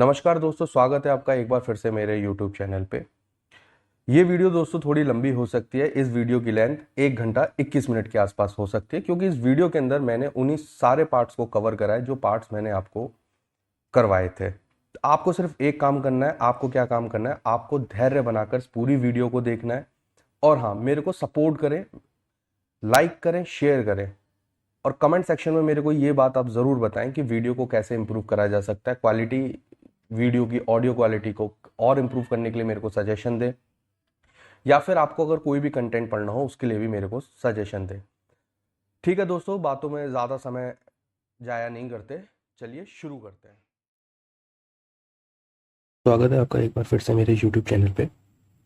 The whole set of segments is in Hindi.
नमस्कार दोस्तों, स्वागत है आपका एक बार फिर से मेरे YouTube चैनल पे। ये वीडियो दोस्तों थोड़ी लंबी हो सकती है। इस वीडियो की लेंथ 1 घंटा 21 मिनट के आसपास हो सकती है, क्योंकि इस वीडियो के अंदर मैंने उन्हीं सारे पार्ट्स को कवर करा है जो पार्ट्स मैंने आपको करवाए थे। आपको सिर्फ एक काम करना है। आपको क्या काम करना है? आपको धैर्य बनाकर इस पूरी वीडियो को देखना है। और हाँ, मेरे को सपोर्ट करें, लाइक करें, शेयर करें और कमेंट सेक्शन में मेरे को ये बात आप ज़रूर बताएं कि वीडियो को कैसे इंप्रूव करा जा सकता है। क्वालिटी, वीडियो की ऑडियो क्वालिटी को और इंप्रूव करने के लिए मेरे को सजेशन दें, या फिर आपको अगर कोई भी कंटेंट पढ़ना हो उसके लिए भी मेरे को सजेशन दें। ठीक है दोस्तों, बातों में ज़्यादा समय जाया नहीं करते, चलिए शुरू करते हैं। स्वागत है आपका एक बार फिर से मेरे YouTube चैनल पे।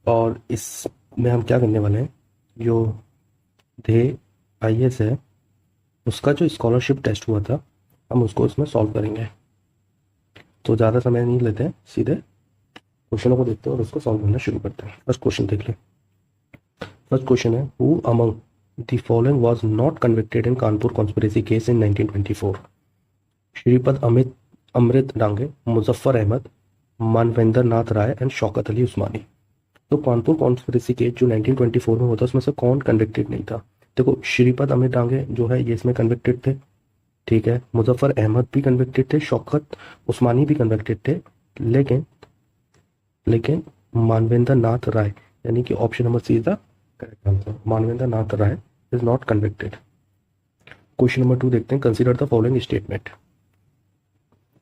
और इसमें हम क्या करने वाले हैं, जो ध्येय IAS है उसका जो स्कॉलरशिप टेस्ट हुआ था हम उसको इसमें सॉल्व करेंगे। तो ज़्यादा समय नहीं लेते हैं, सीधे क्वेश्चनों को देखते हैं और उसको सॉल्व करना शुरू करते हैं। फर्स्ट क्वेश्चन देख लें। फर्स्ट क्वेश्चन है, who among the following was not convicted in Kanpur conspiracy case in 1924? Shripad Amrit Dange, Muzaffar Ahmad, Manvendra Nath Roy and Shaukat Ali Usmani. तो कानपुर कॉन्स्पिरेसी केस जो 1924 में होता है उसमें से कौन कन्विक्टेड नहीं था? देखो, श्रीपद अमित डांगे जो है ये इसमें कन्विक्टेड थे, ठीक है। मुजफ्फर अहमद भी कन्विक्टेड थे, शौकत उस्मानी भी कन्विक्टेड थे, लेकिन लेकिन मानवेंद्र नाथ राय, यानी कि option number C is the correct answer. Manvendra Nath Roy is not convicted. Question number 2 देखते हैं। Consider the following statement.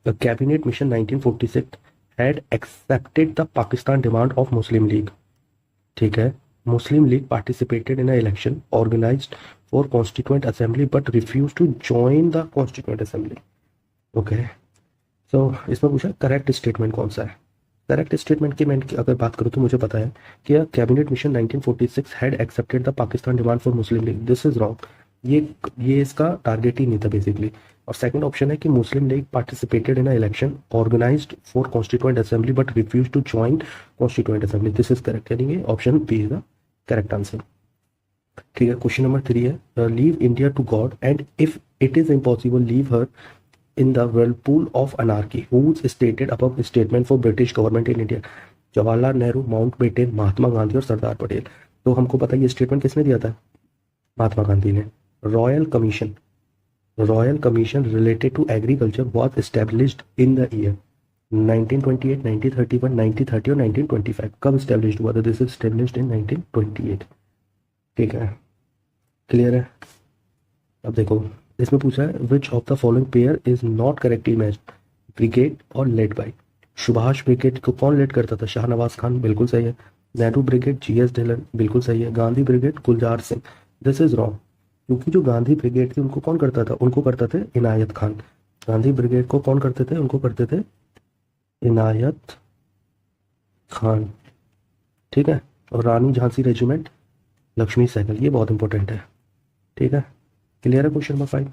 The cabinet mission 1946 had accepted the Pakistan demand of Muslim League, ठीक है। Muslim League participated in election organised for constituent assembly but refuse to join the constituent assembly. Okay, so इसमें पूछा करेक्ट स्टेटमेंट कौन सा है। करेक्ट स्टेटमेंट की मैं अगर बात करूँ तो मुझे पता है कि cabinet mission 1946 had accepted the Pakistan demand for Muslim league. This is wrong. ये इसका टारगेट ही नहीं था बेसिकली। और सेकंड ऑप्शन है कि Muslim League participated in election organised for constituent assembly but refuse to join constituent assembly. This is correct, यानी option B is the correct answer. ठीक है। क्वेश्चन नंबर 3 है, leave India to God and if it is impossible leave her in the whirlpool of anarchy, whose stated above statement for British government in India? Jawaharlal Nehru, Mountbatten, Mahatma Gandhi और सरदार पटेल। तो हमको पता है ये स्टेटमेंट किसने दिया था? महात्मा गांधी ने। Royal commission related to agriculture was established in the year 1928, 1931, 1930 और 1925। कब एस्टेब्लिश्ड हुआ था? This is established in 1928। ठीक है, क्लियर है। अब देखो, इसमें पूछा है which of the following pair is not correctly matched, brigade और लेड बाय। सुभाष ब्रिगेड को कौन लेड करता था? शाहनवाज खान, बिल्कुल सही है। नेहरू ब्रिगेड GS ढिल्लन, बिल्कुल सही है। Gandhi brigade Gulzar Singh, this is wrong. क्योंकि जो गांधी ब्रिगेड थी उनको कौन करता था? उनको करते थे इनायत खान। गांधी ब्रिगेड को कौन करते थे? उनको करते थे इनायत खान, ठीक है। और रानी झांसी रेजिमेंट लक्ष्मी सहगल, ये बहुत इंपॉर्टेंट है, ठीक है। क्लियर है क्वेश्चन नंबर 5?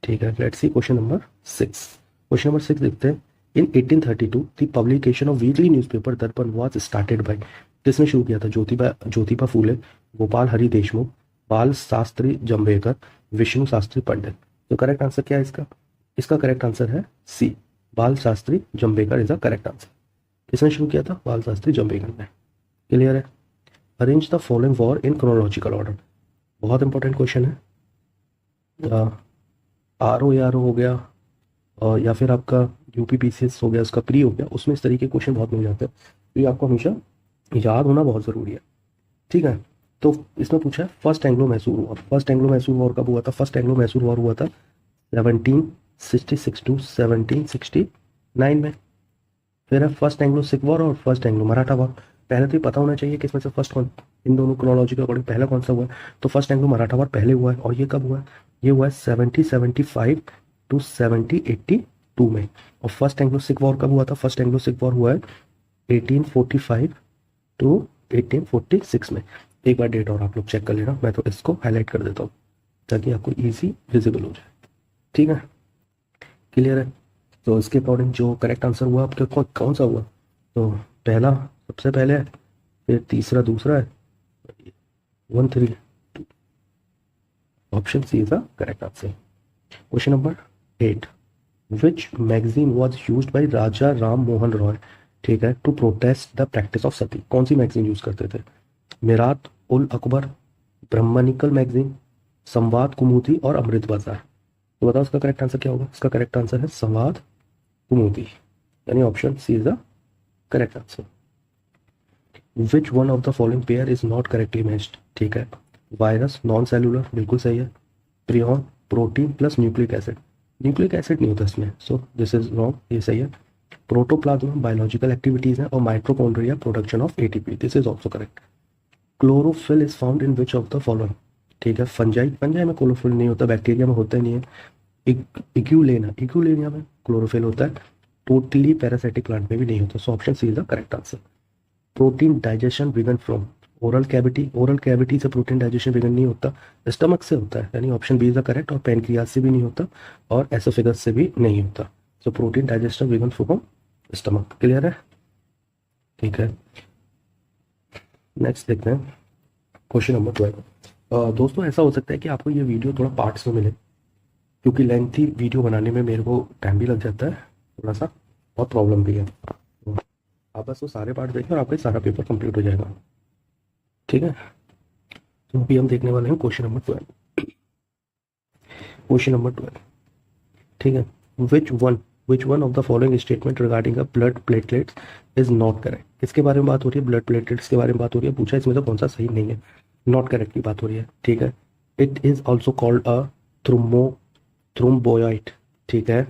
ठीक है, let's see question number 6। Question number 6 देखते हैं। इन 1832 the publication of weekly newspaper दर्पण वाज स्टार्टेड बाय। किसने शुरू किया था? ज्योतिबा फूले, गोपाल हरि देशमुख, बाल शास्त्री जंभेकर, विष्णु शास्त्री पंडित। तो करेक्ट आंसर क्या है इसका? इसका करेक्ट आंसर है C, Bal Shastri Jambhekar is the correct answer. किसने शुरू किया था? बाल शास्त्री जंभेकर ने। क्लियर है। Arrange the following war in chronological order, बहुत इंपॉर्टेंट क्वेश्चन है। RO हो गया, और या फिर आपका UPPCS हो गया, उसका प्री हो गया, उसमें इस तरीके के क्वेश्चन बहुत मिल जाते हैं, तो ये आपको हमेशा याद होना बहुत ज़रूरी है, ठीक है। तो इसमें पूछा है first Anglo Mysore war. First Anglo Mysore war कब हुआ था? फर्स्ट एंग्लो मैसूर वॉर हुआ था 1766 टू 1769 में। फिर है फर्स्ट एंग्लो सिख वॉर और फर्स्ट एंग्लो मराठा वॉर। पहले तो ये पता होना चाहिए कि इसमें से फर्स्ट कौन, इन दोनों क्रोनोलॉजी के अकॉर्डिंग पहला कौन सा हुआ है। तो फर्स्ट एंग्लो मराठा वॉर पहले हुआ है, और ये कब हुआ है? ये हुआ है 1775 टू 1782 में। और फर्स्ट एंग्लो सिख वॉर कब हुआ था? फर्स्ट एंग्लो सिख वॉर हुआ है 1845 टू 1846 में। एक बार डेट और आप लोग चेक कर लेना, मैं तो इसको हाईलाइट कर देता हूँ ताकि आपको ईजी विजिबल हो जाए, ठीक है। क्लियर है। तो इसके अकॉर्डिंग जो करेक्ट आंसर हुआ आपका कौन सा हुआ? तो पहला सबसे पहले है, फिर तीसरा दूसरा है, 1 3 2, option C is the correct answer. Question number 8। Which magazine was used by Raja Ram Mohan Roy, ठीक है, to protest the practice of sati. कौन सी मैगजीन यूज करते थे? मिरात उल अकबर, ब्रह्मनिकल मैगजीन, संवाद कुमुदी और अमृत बाजार। तो बताओ इसका करेक्ट आंसर क्या होगा? इसका करेक्ट आंसर है संवाद कुमुदी, यानी option C is the correct answer. Which one of the following pair is not correctly matched, ठीक है, वायरस, नॉन सेलुलर, बिल्कुल सही है, prion, protein plus nucleic acid, nucleic acid नहीं होता इसमें, सो दिस इज रॉन्ग, ये सही है। प्रोटोप्लाज्मा बायोलॉजिकल एक्टिविटीज है, और mitochondria production of ATP, this is also correct. Chlorophyll is found in which of the following, ठीक है, फंजाई, फंजाई में क्लोरोफिल नहीं होता, बैक्टीरिया में होता ही नहीं है। इक्यूलेनिया में क्लोरोफिल होता है, टोटली पैरासाइटिक प्लांट में भी नहीं होता, so option C is the correct answer. Protein digestion begin from oral cavity, oral cavity से प्रोटीन डाइजेशन बिगन नहीं होता, स्टमक से होता है, यानी option B is the correct, और पैनक्रियाज से भी नहीं होता, और एसोफेगस से भी नहीं होता, so protein digestion begin from stomach. Clear है? ठीक है, नेक्स्ट देखते हैं क्वेश्चन नंबर 12। दोस्तों ऐसा हो सकता है कि आपको ये वीडियो थोड़ा पार्ट्स में मिले, क्योंकि लेंथी वीडियो बनाने में मेरे को टाइम भी लग जाता है थोड़ा सा, और प्रॉब्लम भी है, तो आप बस वो सारे पार्ट देखें और आपका सारा पेपर कंप्लीट हो जाएगा, ठीक है। तो अभी हम देखने वाले हैं क्वेश्चन नंबर 12। क्वेश्चन नंबर 12, ठीक है, विच one of the following statement regarding a blood platelets is not correct. किसके बारे में बात हो रही है? ब्लड प्लेटलेट्स के बारे में बात हो रही है, पूछा इसमें तो कौन सा सही नहीं है, नॉट करेक्ट की बात हो रही है, ठीक है। It is also called a thromboid, ठीक है,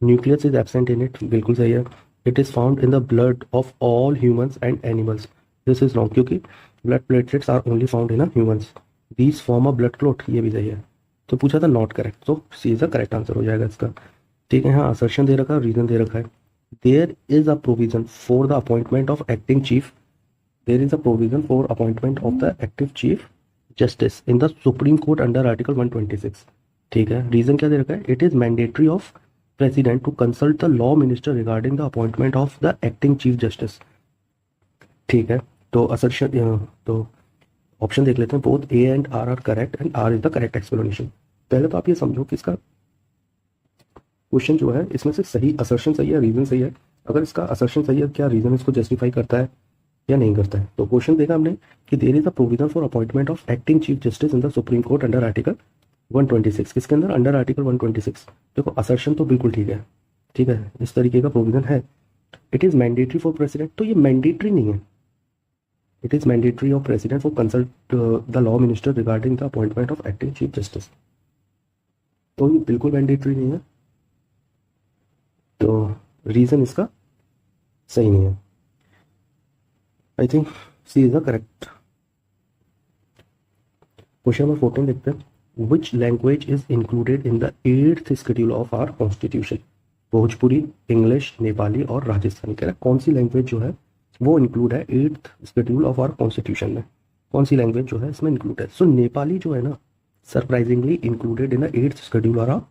nucleus is absent in it, बिल्कुल सही है। It is found in the blood of all humans and animals, this is wrong, क्योंकि blood platelets are only found in humans. These form a blood clot, ये भी सही है। तो पूछा था नॉट करेक्ट, तो सी इज द करेक्ट आंसर हो जाएगा इसका, ठीक है। हाँ, असर्शन दे रखा है, रीजन दे रखा है। There is a provision for the appointment of acting chief, there is a provision for appointment of the active chief justice in the supreme court under article 126, ठीक है। रीजन क्या दे रखा है? It is mandatory of president to consult the law minister regarding the appointment of the acting chief justice, ठीक है। तो असर्शन, तो ऑप्शन देख लेते हैं, both A and are are correct and R is the correct explanation. पहले तो आप ये समझो कि इसका क्वेश्चन जो है इसमें से सही असर्शन सही है, रीजन सही है। अगर इसका असर्शन सही है, क्या रीजन इसको जस्टिफाई करता है या नहीं करता है? तो क्वेश्चन देखा हमने कि there is a provision for appointment of acting chief justice in the supreme court under article 126, किसके अंदर? Under article 126। देखो असर्शन तो बिल्कुल ठीक है, ठीक है, इस तरीके का प्रोविजन है। It is mandatory for president, तो ये मैंडेटरी नहीं है। It is mandatory of president for consult the law minister regarding the appointment of acting chief justice, तो ये बिल्कुल मैंडेटरी नहीं है, तो रीजन इसका सही नहीं है। I think C is the correct. Question number 14 देखते हैं, which language is included in the 8th schedule of our constitution. Bhojpuri, English, Nepali और राजस्थानी। कह रहा है कौन सी लैंग्वेज जो है वो इंक्लूड है 8th schedule of our constitution में, कौन सी लैंग्वेज जो है इसमें इंक्लूड है? सो नेपाली जो है ना, surprisingly included in the 8th schedule of our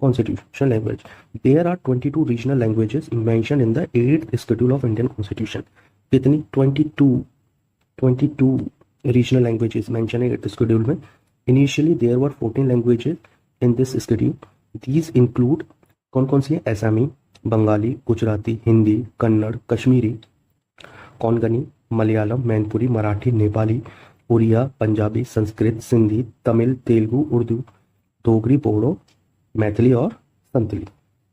constitution language. There are 22 regional languages mentioned in the 8th schedule of Indian constitution. कितनी? 22 regional languages mentioned in 8th schedule में. Initially there were 14 languages in this schedule. These include कौन कौन सी है? असमी, बंगाली, गुजराती, हिंदी, कन्नड़, कश्मीरी, कोंकणी, मलयालम, मैनपुरी, मराठी, नेपाली, उड़िया, पंजाबी, संस्कृत, सिंधी, तमिल, तेलुगु, उर्दू, डोगरी, बोडो, मैथिली और संतली।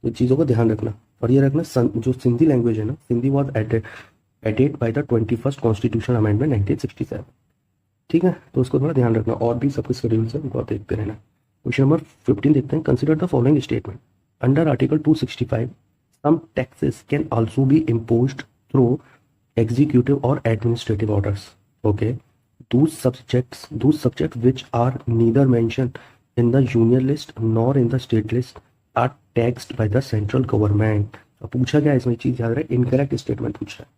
ये चीज़ों को ध्यान रखना, और ये रखना जो सिंधी लैंग्वेज है ना, Sindhi was added by the 21st constitution amendment 1967, ठीक है। तो उसको थोड़ा ध्यान रखना, और भी सबके शेड्यूल्स है उनको देखते रहना। क्वेश्चन नंबर 15 देखते हैं, consider the following statement. Under article 265 some taxes can also be imposed through executive or administrative orders. Okay, those subjects which are neither mentioned in the union list nor in the state list are taxed by the central government. अब पूछा क्या है इसमें, चीज याद रहे, इनकरेक्ट स्टेटमेंट पूछा है,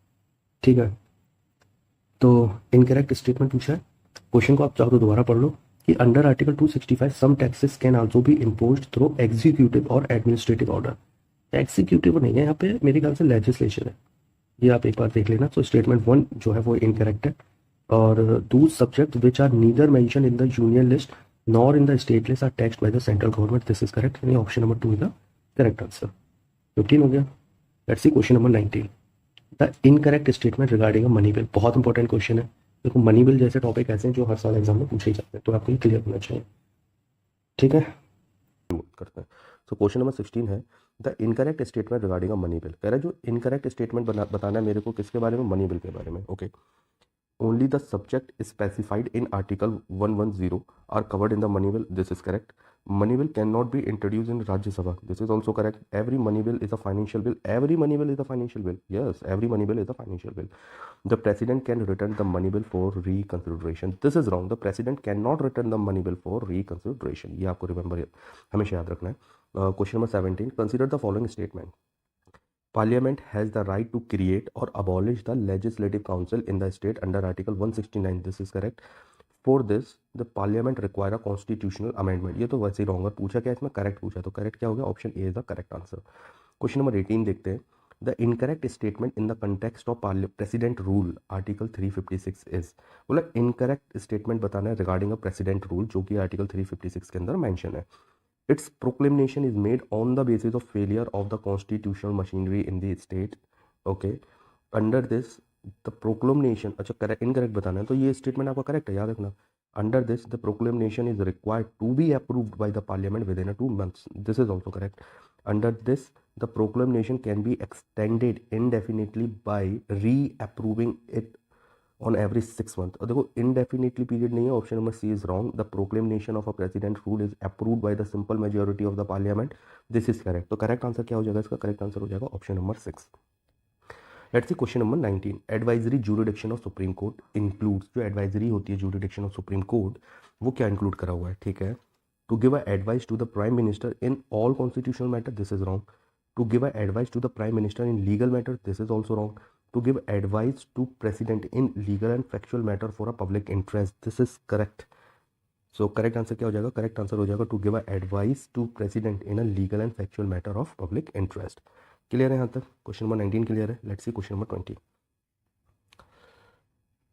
ठीक है। तो इनकरेक्ट स्टेटमेंट पूछा है। क्वेश्चन को आप चाहो तो दोबारा पढ़ लो कि under article 265 some taxes can also be imposed through executive और एडमिनिस्ट्रेटिव ऑर्डर। एग्जीक्यूटिव नहीं है यहाँ पे, मेरे ख्याल से लेजिस्लेशन है, ये आप एक बार देख लेना। तो स्टेटमेंट 1 जो है वो इनकरेक्ट है। और those subject which are neither mention in the union list nor in the state list are taxed by the central government, this is correct, यानी option number 2 is the correct answer. 15 हो गया। Let's see question number 19, the incorrect statement regarding a money bill. बहुत इंपॉर्टेंट क्वेश्चन है। देखो मनी बिल जैसे टॉपिक ऐसे हैं जो हर साल एग्जाम में पूछे ही जाते हैं, तो आपको ये क्लियर होना चाहिए, ठीक है। करते हैं। सो क्वेश्चन नंबर 16 है the incorrect statement regarding a money bill. कह रहा है जो इनकरेक्ट स्टेटमेंट बताना है मेरे को किसके बारे में, मनी बिल के बारे में। Okay, only the subject specified in article 110 are covered in the money bill. This is correct. Money bill cannot be introduced in Rajya Sabha. This is also correct. Every money bill is a financial bill. Every money bill is a financial bill. Yes, every money bill is a financial bill. The president can return the money bill for reconsideration. This is wrong. The president cannot return the money bill for reconsideration. ये आपको remember हमेशा याद रखना है. Question number 17. Consider the following statement. Parliament has the right to create or abolish the legislative council in the state under Article 169. This is correct. For this, the Parliament require a constitutional amendment. ये तो वैसे ही रॉन्ग है, पूछा क्या इसमें, करेक्ट पूछा, तो करेक्ट क्या हो गया, option A is the correct answer. Question number 18 देखते हैं। The incorrect statement in the context of president rule article 356 is, बोला इनकरेक्ट स्टेटमेंट बताना है रिगार्डिंग अ प्रेसिडेंट रूल जो कि आर्टिकल 356 के अंदर मेंशन है। Its proclamation is made on the basis of failure of the constitutional machinery in the state. Okay. Under this, the proclamation, अच्छा करेक्ट इनकरेक्ट बताना है, तो ये स्टेटमेंट आपका करेक्ट है, याद रखना। Under this, the proclamation is required to be approved by the parliament within 2 months. This is also correct. Under this, the proclamation can be extended indefinitely by reapproving it on every 6 month। और देखो indefinitely period नहीं है, option number C is wrong. The proclamation of a president rule is approved by the simple majority of the parliament. This is correct. तो करेक्ट आंसर क्या हो जाएगा इसका, करेक्ट आंसर हो जाएगा option number 6। Let's see question number 19। Advisory jurisdiction of supreme court includes, जो एडवाइजरी होती है ज्यूरिडिक्शन ऑफ सुप्रीम कोर्ट, वो क्या इंक्लूड करा हुआ है, ठीक है। To give a advice to the prime minister in all constitutional matter, this is wrong. To give a advice to the prime minister in legal matter, this is also wrong. To give advice to president in legal and factual matter for a public interest, this is correct. So correct answer क्या हो जाएगा, करेक्ट आंसर हो जाएगा to give a advice to president in a legal and factual matter of public interest. Clear है यहाँ तक, क्वेश्चन नंबर 19 क्लियर है। Let's see question number 20।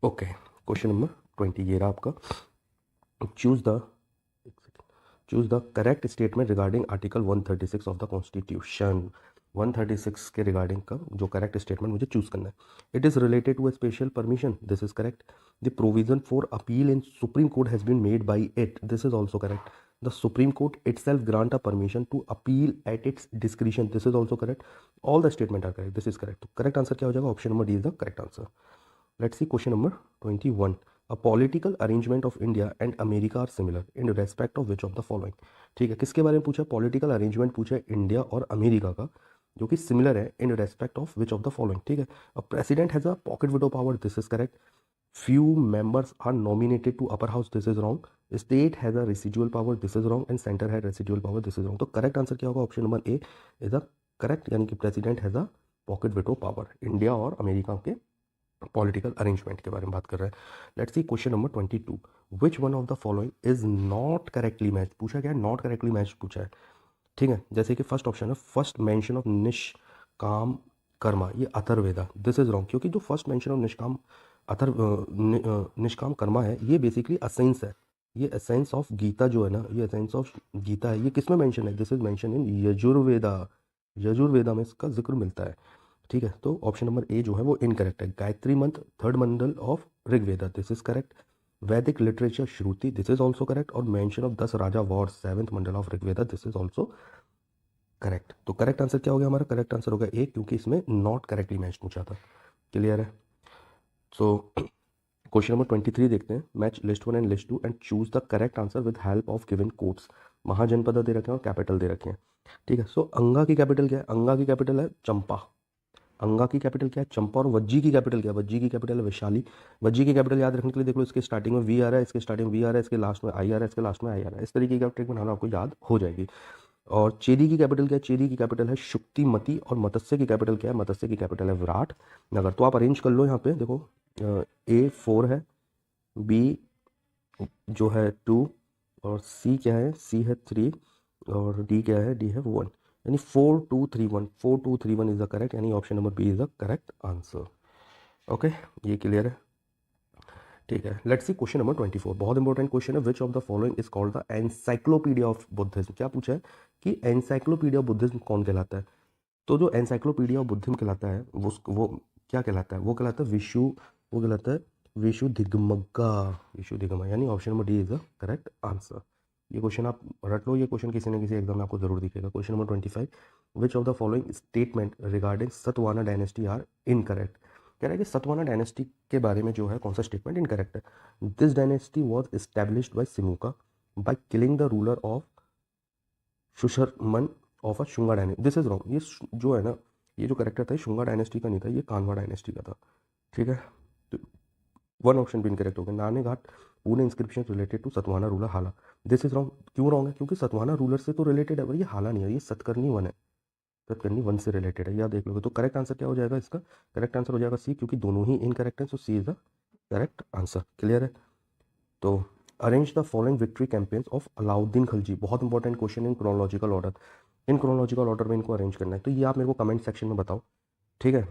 Okay, question number 20 ये रहा आपका। Choose the correct statement regarding article 136 of the constitution. 136 के रिगार्डिंग का जो करेक्ट स्टेटमेंट मुझे चूज करना है। It is related to a special permission, this is correct. The provision for appeal in supreme court has been made by it, this is also correct. The supreme court itself grant a permission to appeal at its discretion, this is also correct. All the statement are correct, this is correct। तो करेक्ट आंसर क्या हो जाएगा, option number D is the correct answer. Let's see question number 21। A political arrangement of India and America are similar in respect of which of the following. ठीक है, किसके बारे में पूछा, पॉलिटिकल अरेंजमेंट पूछा है इंडिया और अमेरिका का, जो कि सिमिलर है in respect of which of the following. ठीक है, a president has a pocket veto power, this is correct. Few members are nominated to upper house, this is wrong. State has a residual power, this is wrong. And center has residual power, this is wrong। तो करेक्ट आंसर क्या होगा, option number A is a correct, यानी कि president has a pocket veto power. India और अमेरिका के पॉलिटिकल अरेंजमेंट के बारे में बात कर रहे हैं। Let's see question number 22। Which one of the following is not correctly match, पूछा क्या है, नॉट करेक्टली मैच पूछा है। ठीक है, जैसे कि फर्स्ट ऑप्शन है, फर्स्ट मेंशन ऑफ निष्काम कर्मा, ये अथर्ववेदा, दिस इज रॉन्ग। क्योंकि जो फर्स्ट मेंशन ऑफ निष्काम कर्मा है, ये बेसिकली असेंस है, ये एसेंस ऑफ गीता जो है ना, ये एसेंस ऑफ गीता है, ये किस में मेंशन है, this is mention in Yajurveda, Yajurveda में इसका जिक्र मिलता है। ठीक है, तो ऑप्शन नंबर ए जो है वो इनकरेक्ट है। Gayatri Mantra third mandal of Rigveda, this is correct. Vedic literature shruti, this is also correct. और mention of 10 raja war seventh mandal of Rigveda, this is also correct. तो करेक्ट आंसर क्या हो गया हमारा, करेक्ट आंसर होगा ए, क्योंकि इसमें नॉट करेक्टली मैच पूछा था। क्लियर है। सो क्वेश्चन नंबर 23 देखते हैं। Match list 1 and list 2 and choose the correct answer with help of given codes. Mahajanapada दे रखे हैं और कैपिटल दे रखे हैं। ठीक है, सो अंगा की कैपिटल क्या है, अंगा की कैपिटल है चंपा। अंगा की कैपिटल क्या है, चंपा। और वज्जी की कैपिटल क्या है, वज्जी की कैपिटल है वैशाली। वज्जी की कैपिटल याद रखने के लिए देख लो, इसके स्टार्टिंग में वी आ रहा है, इसके स्टार्टिंग में वी आ रहा है, इसके लास्ट में आई आ रहा है, इसके लास्ट में आई आ रहा है। इस तरीके की ट्रिक बनाना आपको याद हो जाएगी। और चेदी की कैपिटल क्या है, चेदी की कैपिटल है शुक्तिमती। और मत्स्य की कैपिटल क्या है, मत्स्य की कैपिटल है विराट नगर। तो आप अरेंज कर लो यहाँ पे, देखो ए 4 है, बी जो है 2, और सी क्या है, सी है 3, और डी क्या है, डी है 1, यानी 4 2 3 1, 4 2 3 1 इज द करेक्ट, यानी option number B is the correct answer. Okay, ये क्लियर है। ठीक है, लेट्स सी क्वेश्चन नंबर 24। बहुत इंपॉर्टेंट क्वेश्चन है। Which of the following is called the encyclopedia of Buddhism. क्या पूछा है कि एनसाइक्लोपीडिया ऑफ बुद्धिज्म कौन कहलाता है। तो जो एनसाइक्लोपीडिया ऑफ बुद्धिज्म कहलाता है वो क्या कहलाता है, वो कहलाता है वो कहलाता है विशुद्धिगमग्गा। विशुद्धिगमग्गा यानी option number D is the correct answer. ये क्वेश्चन आप रट लो, ये क्वेश्चन किसी न किसी एग्जाम में आपको जरूर दिखेगा। Question number 25, which of the following statement regarding Satavahana dynasty are incorrect. कह रहा है कि सतवाना डायनेस्टी के बारे में जो है कौन सा स्टेटमेंट इनकरेक्ट है। This dynasty was established by Simuka by killing the ruler of Susharman of a Shunga dynasty. This is wrong. ये जो है ना, ये जो करेक्टर था ये शुंगा डायनेस्टी का नहीं था, ये कान्वा डायनेस्टी का था। ठीक है, तो वन ऑप्शन भी इनकरेक्ट हो गया। Naneghat Pune inscription related to Satavahana ruler Hala. This is wrong. क्यों रॉन्ग है? क्योंकि सतवाना रूलर से तो रिलेटेड है, पर ये हाला नहीं है, ये सतकर्णी वन है। सतकर्णी वन से रिलेटेड है, याद देख लोगे। तो करेक्ट आंसर क्या हो जाएगा इसका? करेक्ट आंसर हो जाएगा सी, क्योंकि दोनों ही इनकरेक्ट है, so C is the correct answer. Clear है? तो arrange the following victory campaigns of Alauddin Khilji. बहुत important question in chronological order. In chronological order में इनको अरेंज करना है, तो ये आप मेरे को कमेंट सेक्शन में बताओ। ठीक है,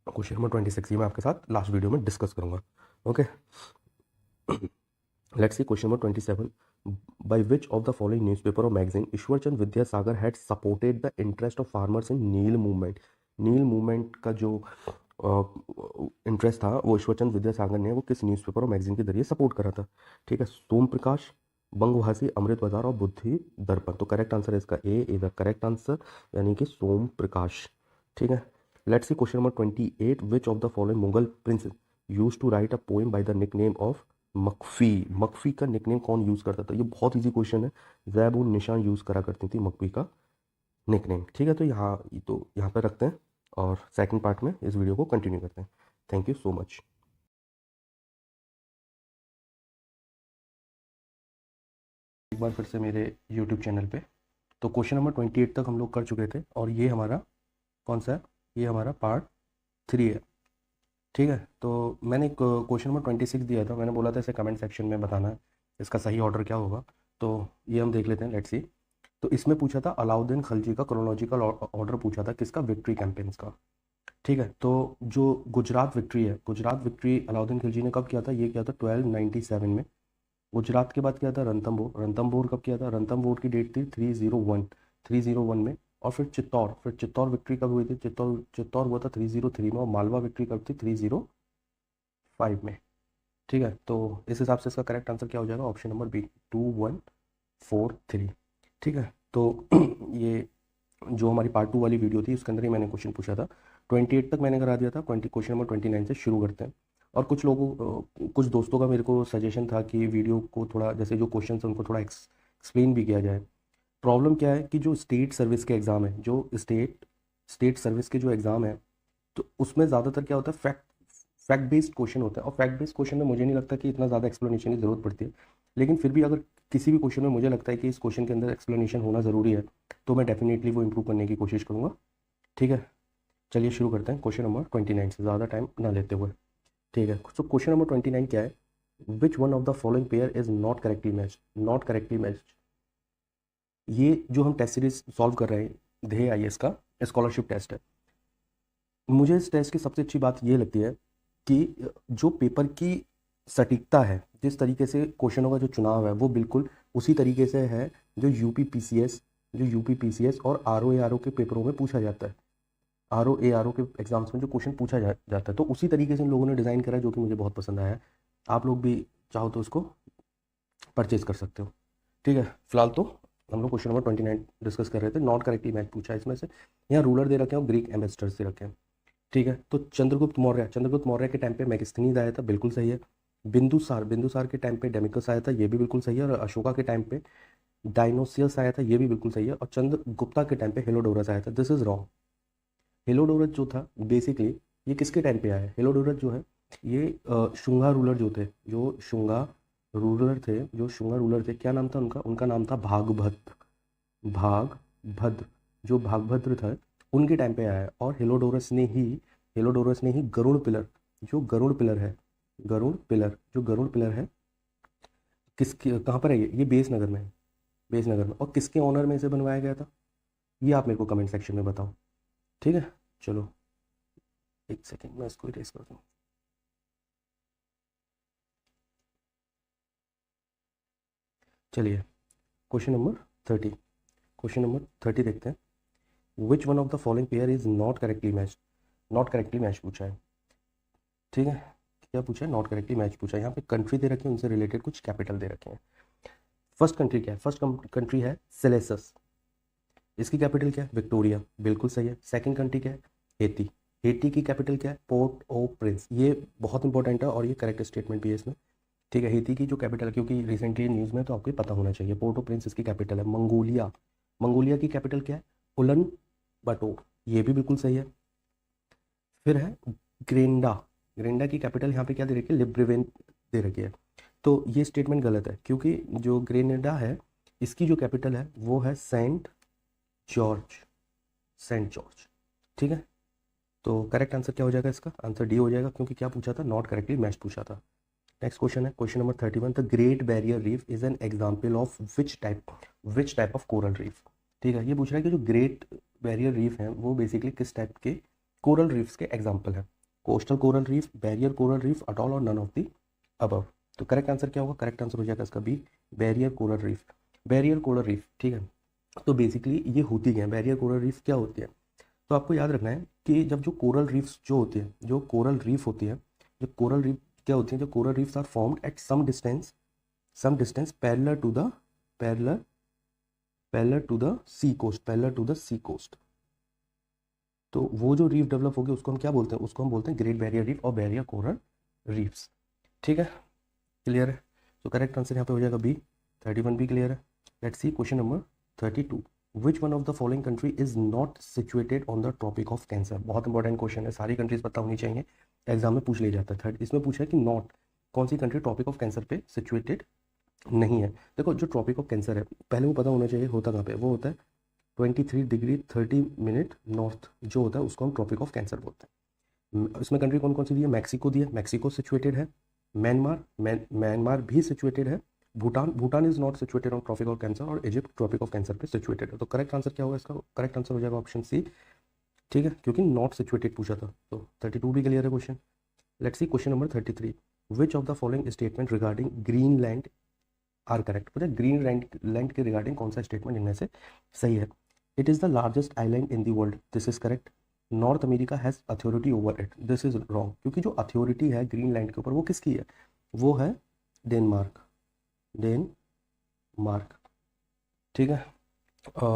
क्वेश्चन नंबर 26 ये मैं आपके साथ लास्ट वीडियो में डिस्कस करूंगा। Okay, let's see question number 27। by which of the following newspaper or magazine Ishwar Chandra Vidyasagar had supported the interest of farmers in neel movement. Neel movement का जो इंटरेस्ट था वो ईश्वर चंद विद्यासागर ने वो किस न्यूज़पेपर और मैगजीन के जरिए सपोर्ट करा था? ठीक है, सोम प्रकाश, बंगभाषी, अमृत बाजार और बुद्धि दर्पण। तो करेक्ट आंसर है इसका A is the correct answer, यानी कि सोम प्रकाश। ठीक है, let's see question number 28। Which of the following Mughal prince used to write a poem by the nickname of Makhfi. Makhfi का निकनेम कौन यूज़ करता था? ये बहुत इजी क्वेश्चन है। जैब उन निशान यूज़ करा करती थी मकफी का निकनेम। ठीक है, तो यहाँ पर रखते हैं और सेकंड पार्ट में इस वीडियो को कंटिन्यू करते हैं। Thank you so much. एक बार फिर से मेरे यूट्यूब चैनल पे। तो क्वेश्चन नंबर 28 तक हम लोग कर चुके थे और ये हमारा कौन सा है? ये हमारा पार्ट 3 है। ठीक है, तो मैंने क्वेश्चन नंबर 26 दिया था, मैंने बोला था इसे कमेंट सेक्शन में बताना है इसका सही ऑर्डर क्या होगा। तो ये हम देख लेते हैं, लेट्स सी। तो इसमें पूछा था अलाउद्दीन खिलजी का क्रोनोलॉजिकल ऑर्डर पूछा था, किसका? विक्ट्री कैंपेन्स का। ठीक है, तो जो गुजरात विक्ट्री है, गुजरात विक्ट्री अलाउद्दीन खिलजी ने कब किया था? ये किया था 1297 में। गुजरात के बाद किया था रणथंभौर। रणथंभौर कब किया था? रणथंभौर की डेट थी 301 में। और फिर चित्तौर विक्ट्री कब हुई थी? चित्तौर हुआ था 303 में। और मालवा विक्ट्री कब थी? 305 में। ठीक है, तो इस हिसाब से इसका करेक्ट आंसर क्या हो जाएगा? Option number B 2143। ठीक है, तो ये जो हमारी पार्ट 2 वाली वीडियो थी उसके अंदर ही मैंने क्वेश्चन पूछा था। 28 तक मैंने करा दिया था। क्वेश्चन नंबर 29 से शुरू करते हैं। और कुछ दोस्तों का मेरे को सजेशन था कि वीडियो को थोड़ा, जैसे जो क्वेश्चन है उनको थोड़ा एक्सप्लेन भी किया जाए। प्रॉब्लम क्या है कि जो स्टेट सर्विस के एग्ज़ाम है, जो स्टेट सर्विस के जो एग्ज़ाम है, तो उसमें ज़्यादातर क्या होता है, फैक्ट बेस्ड क्वेश्चन होता है। और फैक्ट बेस्ड क्वेश्चन में मुझे नहीं लगता कि इतना ज़्यादा एक्सप्लेनेशन की ज़रूरत पड़ती है। लेकिन फिर भी अगर किसी भी क्वेश्चन में मुझे लगता है कि इस क्वेश्चन के अंदर एक्सप्लेनेशन होना ज़रूरी है, तो मैं डेफिनेटली वो इंप्रूव करने की कोशिश करूँगा। ठीक है, चलिए शुरू करते हैं क्वेश्चन नंबर 29 से, ज़्यादा टाइम ना लेते हुए। ठीक है, तो क्वेश्चन नंबर 29 क्या है? विच one of the following pair is not correctly matched. Not correctly matched, ये जो हम टेस्ट सीरीज सॉल्व कर रहे हैं ध्येय आईएएस का स्कॉलरशिप टेस्ट है। मुझे इस टेस्ट की सबसे अच्छी बात ये लगती है कि जो पेपर की सटीकता है, जिस तरीके से क्वेश्चनों का जो चुनाव है वो बिल्कुल उसी तरीके से है जो यूपी पीसीएस और आरओ के पेपरों में पूछा जाता है। आरओ के एग्जाम्स में जो क्वेश्चन पूछा जाता है, तो उसी तरीके से इन लोगों ने डिज़ाइन करा है, जो कि मुझे बहुत पसंद आया है। आप लोग भी चाहो तो उसको परचेज कर सकते हो। ठीक है, फिलहाल तो हम लोग क्वेश्चन नंबर 29 डिस्कस कर रहे थे। नॉट करेक्टली मैच पूछा है इसमें से। यहाँ रूलर दे रखे हैं और ग्रीक एम्बेसडर्स दे रखे हैं। ठीक है, तो चंद्रगुप्त मौर्य के टाइम पे मैगस्थनीज आया था, बिल्कुल सही है। बिंदुसार के टाइम पे डेमिकस आया था, ये भी बिल्कुल सही है। और अशोका के टाइम पे डायनोसियस आया था, ये भी बिल्कुल सही है। और चंद्रगुप्ता के टाइम पे हेलोडोरस आया था, दिस इज रॉन्ग। हेलोडोरस जो था बेसिकली ये किसके टाइम पे आया है? हेलोडोरस जो है ये शुंगा रूलर जो थे, शुंगा रूलर थे, क्या नाम था उनका? उनका नाम था भागभद्र। जो भागभद्र था उनके टाइम पे आया है। और हेलोडोरस ने ही गरुड़ पिलर है किसके, कहाँ पर है ये बेसनगर में है। बेसनगर में। और किसके ऑनर में इसे बनवाया गया था? ये आप मेरे को कमेंट सेक्शन में बताओ। ठीक है, चलो एक सेकेंड मैं इसको इरेज कर दूँ। चलिए क्वेश्चन नंबर 30 देखते हैं। विच one of the following pair is not correctly match, not correctly match पूछा है, ठीक है, क्या पूछा है, नॉट करेक्टली मैच पूछा है। यहाँ पे कंट्री दे रखे हैं, उनसे रिलेटेड कुछ कैपिटल दे रखे हैं। फर्स्ट कंट्री क्या है, फर्स्ट कंट्री है सेलेसस, इसकी कैपिटल क्या है, विक्टोरिया, बिल्कुल सही है। सेकंड कंट्री क्या है, हेती, हेती की कैपिटल क्या है, पोर्ट ओ प्रिंस, ये बहुत इंपॉर्टेंट है और ये करेक्ट स्टेटमेंट भी है इसमें, ठीक है। हेती की जो कैपिटल है, क्योंकि रिसेंटली न्यूज़ में तो आपको पता होना चाहिए, पोर्ट ओ प्रिंस इसकी कैपिटल है। मंगोलिया, मंगोलिया की कैपिटल क्या है, उलन बटोर, ये भी बिल्कुल सही है। फिर है ग्रेंडा, ग्रेंडा की कैपिटल यहाँ पे क्या दे रखी है, लिब्रेवेन दे रखी है। तो ये स्टेटमेंट गलत है, क्योंकि जो ग्रेनेडा है इसकी जो कैपिटल है वो है सेंट जॉर्ज, सेंट जॉर्ज, ठीक है। तो करेक्ट आंसर क्या हो जाएगा, इसका आंसर डी हो जाएगा, क्योंकि क्या पूछा था, नॉट करेक्टली मैच पूछा था। नेक्स्ट क्वेश्चन है question number 31, the great barrier reef is an example of which type of coral reef, ठीक है। ये पूछ रहा है कि जो ग्रेट बैरियर रीफ है वो बेसिकली किस टाइप के कोरल रीफ्स के एग्जाम्पल है, coastal coral reef, barrier coral reef, atoll और नन ऑफ द अबव। तो करेक्ट आंसर क्या होगा, करेक्ट आंसर हो जाएगा इसका B, barrier coral reef, barrier coral reef, ठीक है। तो बेसिकली ये होती क्या है, बैरियर कोरल रीफ क्या होती है, तो आपको याद रखना है कि जब जो कोरल रीफ्स जो होती है, जो कोरल रीफ होती है, जो कोरल रीफ क्या होती है, जो coral reefs are formed at some distance parallel to the sea coast, parallel to the sea coast. तो वो जो रीफ डेवलप होगी उसको हम क्या बोलते हैं, उसको हम बोलते हैं ग्रेट बैरियर रीफ और बैरियर कोरल रीफ्स, ठीक है, क्लियर है। तो करेक्ट आंसर यहाँ पे हो जाएगा बी, 31 भी क्लियर है। Let's see question number 32, which one of the following country is not situated on the tropic of Cancer, बहुत इंपॉर्टेंट क्वेश्चन है, सारी कंट्रीज पता होनी चाहिए, एग्जाम में पूछ लिया जाता है। थर्ड इसमें पूछा है कि नॉट, कौन सी कंट्री ट्रॉपिक ऑफ कैंसर पे सिचुएटेड नहीं है। देखो जो ट्रॉपिक ऑफ कैंसर है पहले वो पता होना चाहिए होता कहाँ पे, वो होता है 23 डिग्री 30 मिनट नॉर्थ, जो होता है उसको हम ट्रॉपिक ऑफ कैंसर बोलते हैं। इसमें कंट्री कौन कौन सी दी है, मैक्सिको दी है, मैक्सिको सिचुएटेड है, म्यांमार भी सिचुएटेड है, Bhutan is not situated on Tropic of Cancer, और इजिप्ट ट्रॉपिक ऑफ कैंसर पे सिचुएटेड है। तो करेक्ट आंसर क्या होगा इसका, करेक्ट आंसर हो जाएगा ऑप्शन सी, ठीक है, क्योंकि नॉट सिचुएटेड पूछा था। तो 32 भी क्लियर है question. Let's see question number 33, which of the following statement regarding Greenland are correct, मुझे ग्रीनलैंड के रिगार्डिंग कौन सा स्टेटमेंट इनमें से सही है। It is the largest island in the world, this is correct. North America has authority over it, this is wrong, क्योंकि जो अथॉरिटी है ग्रीनलैंड के ऊपर वो किसकी है, वो है डेनमार्क, डेनमार्क, ठीक है।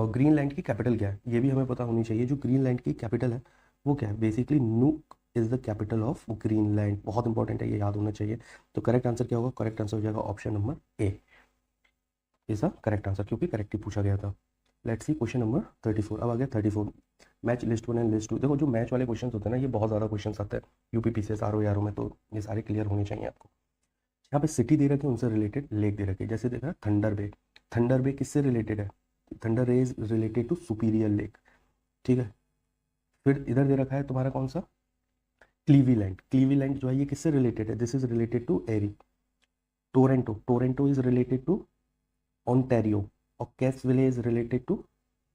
ग्रीनलैंड की कैपिटल क्या है, ये भी हमें पता होनी चाहिए, जो ग्रीनलैंड की कैपिटल है वो क्या है, basically nook is the capital of Greenland, बहुत इंपॉर्टेंट है, ये याद होना चाहिए। तो करेक्ट आंसर क्या होगा, करेक्ट आंसर हो जाएगा option number A is the correct answer, क्योंकि करेक्ट ही पूछा गया था। लेट्स सी क्वेश्चन नंबर 34, अब आ गया 34, मैच लिस्ट 1 एंड लिस्ट 2। देखो जो मैच वाले क्वेश्चन होते हैं ना, ये बहुत ज़्यादा क्वेश्चन आते हैं यूपीपीसीएस आरओ में, तो ये सारे क्लियर होने चाहिए आपको। यहाँ पे सिटी दे रखी है, उनसे रिलेटेड लेक दे रखी है, जैसे देखा थंडर बे, थंडर बे किससे रिलेटेड है, Thunder Bay is related to Superior lake, ठीक है। फिर इधर दे रखा है तुम्हारा कौन सा, क्लीवीलैंड, क्लीवीलैंड जो है ये किससे रिलेटेड है, this is related to Erie. Toronto, Toronto is related to Ontario, और कैस्विले इज रिलेटेड टू,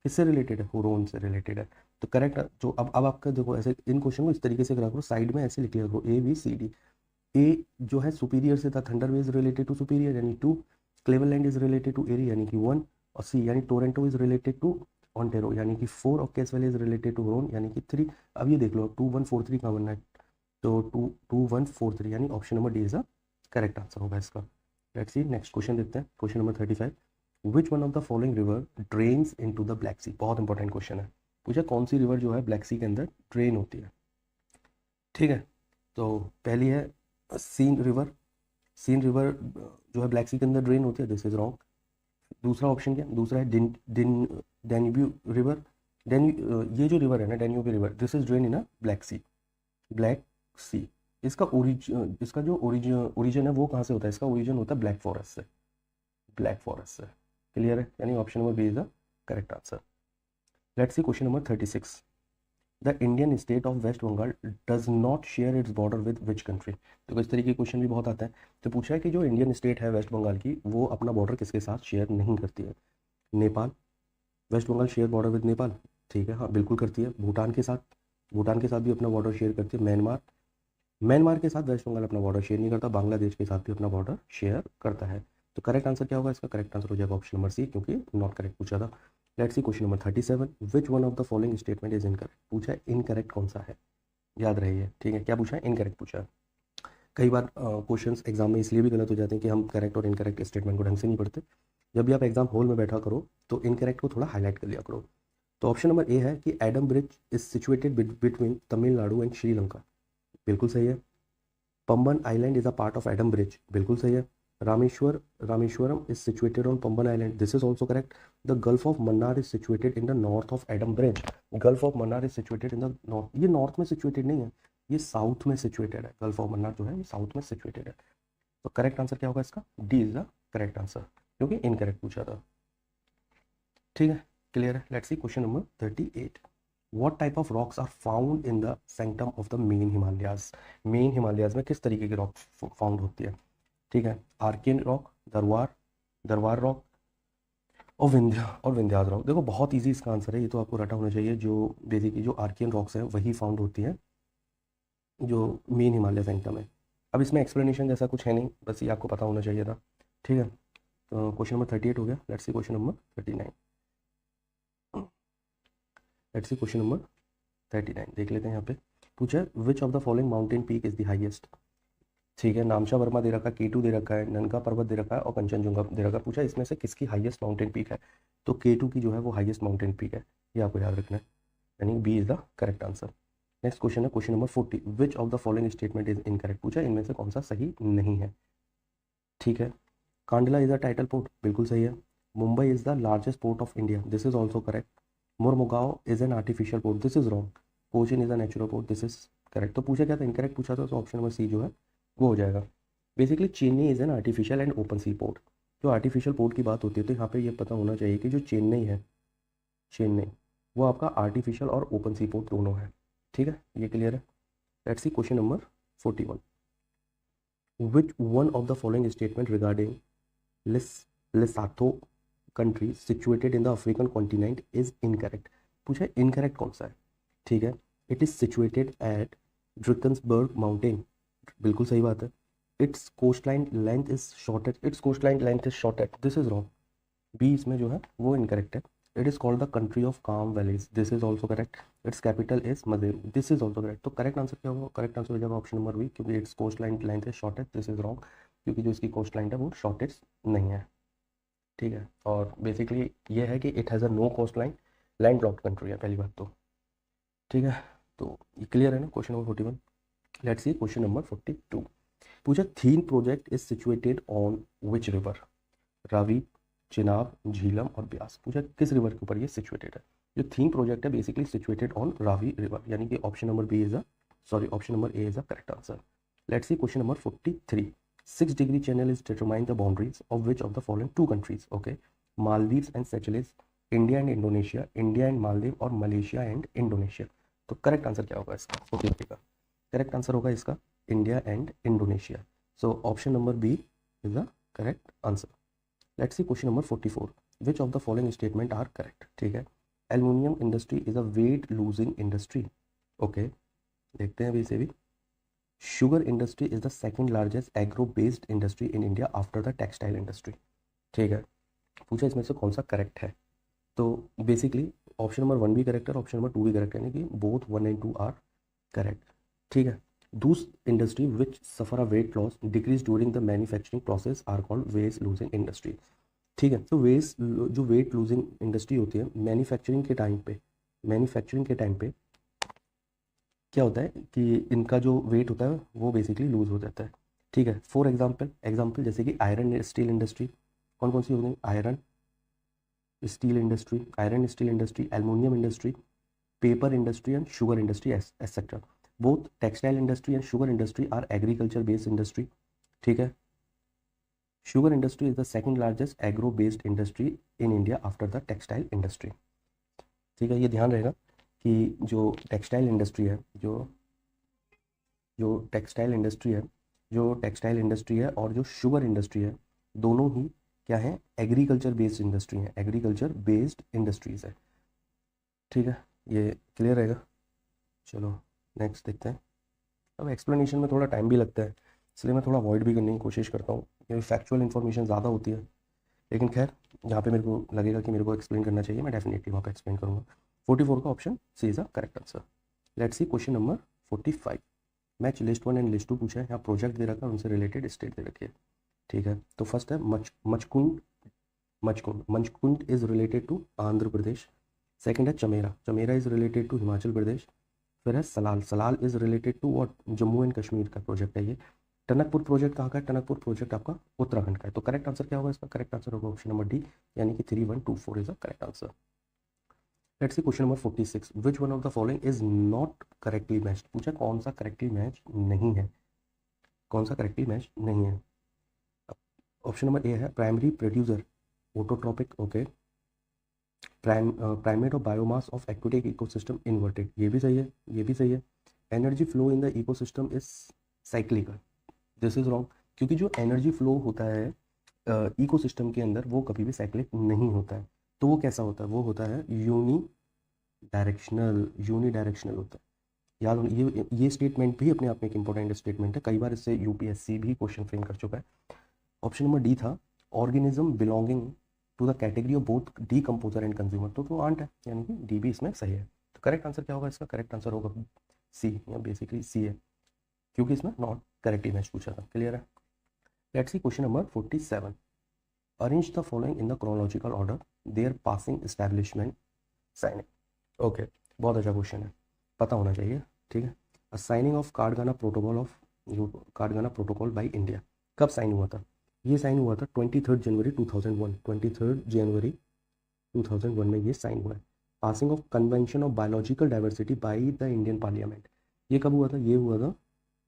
किससे रिलेटेड है, हुरोन से रिलेटेड है। तो करेक्ट जो अब आपका देखो, ऐसे इन क्वेश्चन को इस तरीके से करा करो, साइड में ऐसे लिख लिया करो ABCD। ए जो है सुपीरियर से था, Thunder Bay is related to Superior यानी 2, Cleveland is related to Erie यानी कि 1, और सी यानी Toronto is related to Ontario यानी कि 4, और Caseville is related to Huron यानी कि 3। अब ये देख लो 2143 कहाँ बनना है, तो 2143 यानी option number D is the correct answer होगा इसका। लेट्स सी नेक्स्ट क्वेश्चन देखते हैं, question number 35, which one of the following river drains into the Black Sea, बहुत इंपॉर्टेंट क्वेश्चन है, पूछा कौन सी रिवर जो है ब्लैक सी के अंदर ड्रेन होती है, ठीक है। तो पहली है सीन रिवर, सीन रिवर जो है ब्लैक सी के अंदर ड्रेन होती है, दिस इज रॉन्ग। दूसरा ऑप्शन क्या, दूसरा है डेन्यूब रिवर, ये जो रिवर है ना Danube river, this is drain in a Black Sea, Black Sea. इसका जो ओरिजिन है वो कहाँ से होता है, इसका ओरिजिन होता है ब्लैक फॉरेस्ट से, ब्लैक फॉरेस्ट से, क्लियर है, यानी option number B is the correct answer. Let's see question number 36, the Indian state of West Bengal does not share its border with which country. तो इस तरीके के क्वेश्चन भी बहुत आता है। तो पूछा है कि जो इंडियन स्टेट है वेस्ट बंगाल की, वो अपना बॉर्डर किसके साथ शेयर नहीं करती है, Nepal, West Bengal share border with Nepal, ठीक है, हाँ बिल्कुल करती है। भूटान के साथ, भूटान के साथ भी अपना बॉर्डर शेयर करती है। म्यांमार, म्यांमार के साथ वेस्ट बंगाल अपना बॉर्डर शेयर नहीं करता। बांग्लादेश के साथ भी अपना बॉर्डर शेयर करता है। तो करेक्ट आंसर क्या होगा इसका, करेक्ट आंसर हो जाएगा ऑप्शन नंबर सी, क्योंकि नॉट करेक्ट पूछा था। Let's see question number 37, which one of the following statement is incorrect. पूछा है इनकरेक्ट कौन सा है, याद रहिए, ठीक है। क्या पूछा है, इनकरेक्ट पूछा है। कई बार क्वेश्चंस एग्जाम में इसलिए भी गलत हो जाते हैं कि हम करेक्ट और इनकरेक्ट स्टेटमेंट को ढंग से नहीं पढ़ते। जब भी आप एग्जाम हॉल में बैठा करो तो इनकरेक्ट को थोड़ा हाईलाइट कर लिया करो। तो ऑप्शन नंबर ए है कि Adam bridge is situated between Tamil Nadu and Sri Lanka, बिल्कुल सही है। Pamban island is a part of Adam bridge, बिल्कुल सही है। Rameswaram is situated on Pamban island, this is also correct. The gulf of Mannar is situated in the north of Adam bridge, gulf of Mannar is situated in the north, ये नॉर्थ में सिचुएटेड नहीं है, ये साउथ में सिचुएटेड है। गल्फ ऑफ मन्नार जो है ये साउथ में सिचुएटेड है। तो करेक्ट आंसर क्या होगा इसका, D is the correct answer, क्योंकि इनकरेक्ट पूछा था। ठीक है, क्लियर है। Let's see question number 38, What type of rocks are found in the sanctum of the main Himalayas? Main Himalayas में किस तरीके की रॉक फाउंड होती है, ठीक है। आर्कियन रॉक, दरबार रॉक और विंध्यास रॉक। देखो बहुत इजी इसका आंसर है, ये तो आपको रटा होना चाहिए। जो बेसिकली जो आर्कियन रॉक्स हैं वही फाउंड होती हैं जो मेन हिमालय सैंक्टम है। अब इसमें एक्सप्लेनेशन जैसा कुछ है नहीं, बस ये आपको पता होना चाहिए था, ठीक है। तो क्वेश्चन नंबर 38 हो गया। Let's see question number 39। Let's see question number 39 देख लेते हैं। यहाँ पे पूछा है which of the following mountain peak is the highest, ठीक है। नामचा वर्मा दे रखा है, केटू दे रखा है, ननका पर्वत दे रखा है और कंचनजुंगा दे रखा है। पूछा इसमें से किसकी हाईएस्ट माउंटेन पीक है, तो केटू की जो है वो हाईएस्ट माउंटेन पीक है, ये आपको याद रखना है, यानी B is the correct answer. Next question है question number 40, which of the following statement is incorrect. पूछा इनमें से कौन सा सही नहीं है, ठीक है। Kandla is a title port, बिल्कुल सही है। Mumbai is the largest port of India, this is also correct. Mormugao is an artificial port, this is wrong. Cochin is a natural port, this is correct. तो पूछा क्या था, इनकरेक्ट पूछा था, तो ऑप्शन नंबर सी जो है वो हो जाएगा। Basically Chennai is an artificial and open sea port. जो आर्टिफिशियल पोर्ट की बात होती है तो यहाँ पे ये पता होना चाहिए कि जो चेन्नई है, चेन्नई वो आपका आर्टिफिशियल और ओपन सी पोर्ट दोनों है, ठीक है, ये क्लियर है। Let's see question number 41, which one of the following statement regarding Lesotho country situated in the African continent is incorrect. पूछा इनकरेक्ट कौन सा है, ठीक है। It is situated at Drakensberg mountain, बिल्कुल सही बात है। Its coastline length is shorted, its coastline length is shorted, this is wrong. B इसमें जो है वो इनकरेक्ट है। It is called the country of calm valleys, this is also correct. Its capital is Maseru, this is also correct. तो करेक्ट आंसर क्या होगा, करेक्ट आंसर हो जाएगा ऑप्शन नंबर बी, क्योंकि its coastline length is shortage, this is wrong, क्योंकि जो इसकी कोस्ट लाइन है वो शॉर्टेज नहीं है, ठीक है। और बेसिकली ये है कि it has a no coast line, landlocked country है पहली बात तो, ठीक है। तो ये क्लियर है ना question number 41। Let's see question number 42, पूछा Thein project is situated on which river. Ravi, Chenab, Jhelum और ब्यास। पूछा किस रिवर के ऊपर ये सिचुएटेड है। जो थीम प्रोजेक्ट है basically situated on Ravi river, यानी कि option number B is option number A is a correct answer. Let's see question number 43, 6 degree channel is determine the boundaries of which of the following two countries, okay. Maldives and Seychelles, India and Indonesia, India and Maldives और मलेशिया एंड इंडोनेशिया। तो करेक्ट आंसर क्या होगा इसका, 43 का करेक्ट आंसर होगा इसका India and Indonesia. So option number B is the correct answer. Let's see question number 44, which of the following statement are correct, ठीक है। Aluminium industry is a weight losing industry, okay, देखते हैं अभी इसे भी। Sugar industry is the second largest agro based industry in India after the textile industry, ठीक है। पूछा इसमें से कौन सा करेक्ट है, तो बेसिकली ऑप्शन नंबर 1 भी करेक्ट है, ऑप्शन नंबर 2 भी करेक्ट है, यानी कि बोथ 1 एंड 2 आर करेक्ट, ठीक है। Those industry which suffer a weight loss decrease during the manufacturing process are called weight losing industry, ठीक है। तो जो वेट लूजिंग इंडस्ट्री होती है मैन्युफैक्चरिंग के टाइम पे क्या होता है कि इनका जो वेट होता है वो बेसिकली लूज हो जाता है, ठीक है। फॉर एग्जाम्पल जैसे कि आयरन स्टील इंडस्ट्री, कौन कौन सी होगी, iron steel industry, aluminium industry, paper industry and sugar industry etcetera. Both textile industry and sugar industry are agriculture based industry, ठीक है। Sugar industry is the second largest agro based industry in India after the textile industry, ठीक है। ये ध्यान रहेगा कि जो टेक्सटाइल इंडस्ट्री है और जो शुगर इंडस्ट्री है दोनों ही क्या है, एग्रीकल्चर बेस्ड इंडस्ट्री है, एग्रीकल्चर बेस्ड इंडस्ट्रीज है, ठीक है। ये क्लियर रहेगा। चलो नेक्स्ट देखते हैं। अब एक्सप्लेनेशन में थोड़ा टाइम भी लगता है, इसलिए मैं थोड़ा अवॉइड भी करने की कोशिश करता हूँ, क्योंकि फैक्चुअल इन्फॉर्मेशन ज़्यादा होती है, लेकिन खैर जहाँ पे मेरे को लगेगा कि मेरे को एक्सप्लेन करना चाहिए मैं डेफिनेटली वहाँ पे एक्सप्लेन करूँगा। 44 का option C is a correct answer. Let's see question number 45। Match list 1 and list 2 पूछा है, यहाँ प्रोजेक्ट दे रखा है, उनसे रिलेटेड स्टेट दे रखी है। ठीक है, तो फर्स्ट है Machkund. Machkund is related to Andhra Pradesh. Second है Chamera, Chamera is related to Himachal Pradesh. फिर है Salal, Salal is related to what, Jammu and Kashmir का प्रोजेक्ट है ये। टनकपुर प्रोजेक्ट कहाँ का है, टनकपुर प्रोजेक्ट आपका उत्तराखंड का है। तो करेक्ट आंसर क्या होगा इसका, करेक्ट आंसर होगा ऑप्शन नंबर डी, यानी कि 3124 is a correct answer. Let's see question number 46। Which one of the following is not correctly matched, पूछा कौन सा करेक्टली मैच नहीं है, कौन सा करेक्टली मैच नहीं है। ऑप्शन नंबर ए है primary producer autotrophic, okay. Primate of biomass of aquatic ecosystem inverted, ये भी सही है, ये भी सही है। Energy flow in the ecosystem is cyclical, this is wrong, क्योंकि जो एनर्जी फ्लो होता है इकोसिस्टम के अंदर वो कभी भी साइक्लिक नहीं होता है। तो वो कैसा होता है, वो होता है यूनी डायरेक्शनल होता है। याद हो, ये स्टेटमेंट भी अपने आप में एक इंपॉर्टेंट स्टेटमेंट है, कई बार इससे यूपीएससी भी क्वेश्चन फ्रेम कर चुका है। ऑप्शन नंबर डी था organism belonging to the category of both decomposer and consumer, तो आंट है, यानी कि डी भी इसमें सही है। तो करेक्ट आंसर क्या होगा इसका, करेक्ट आंसर होगा सी, या बेसिकली सी है, क्योंकि इसमें नॉट करेक्ट इमेज पूछा था। क्लियर है। Let's see question number 47। Arrange the following in the chronological order their passing establishment signing, okay, बहुत अच्छा क्वेश्चन है, पता होना चाहिए। ठीक है, signing of Cartagena protocol by India, कब साइन हुआ था, ये साइन हुआ था 23 जनवरी 2001, 23 जनवरी 2001 में ये साइन हुआ है। Passing of convention of biological diversity by the Indian parliament, ये कब हुआ था, ये हुआ था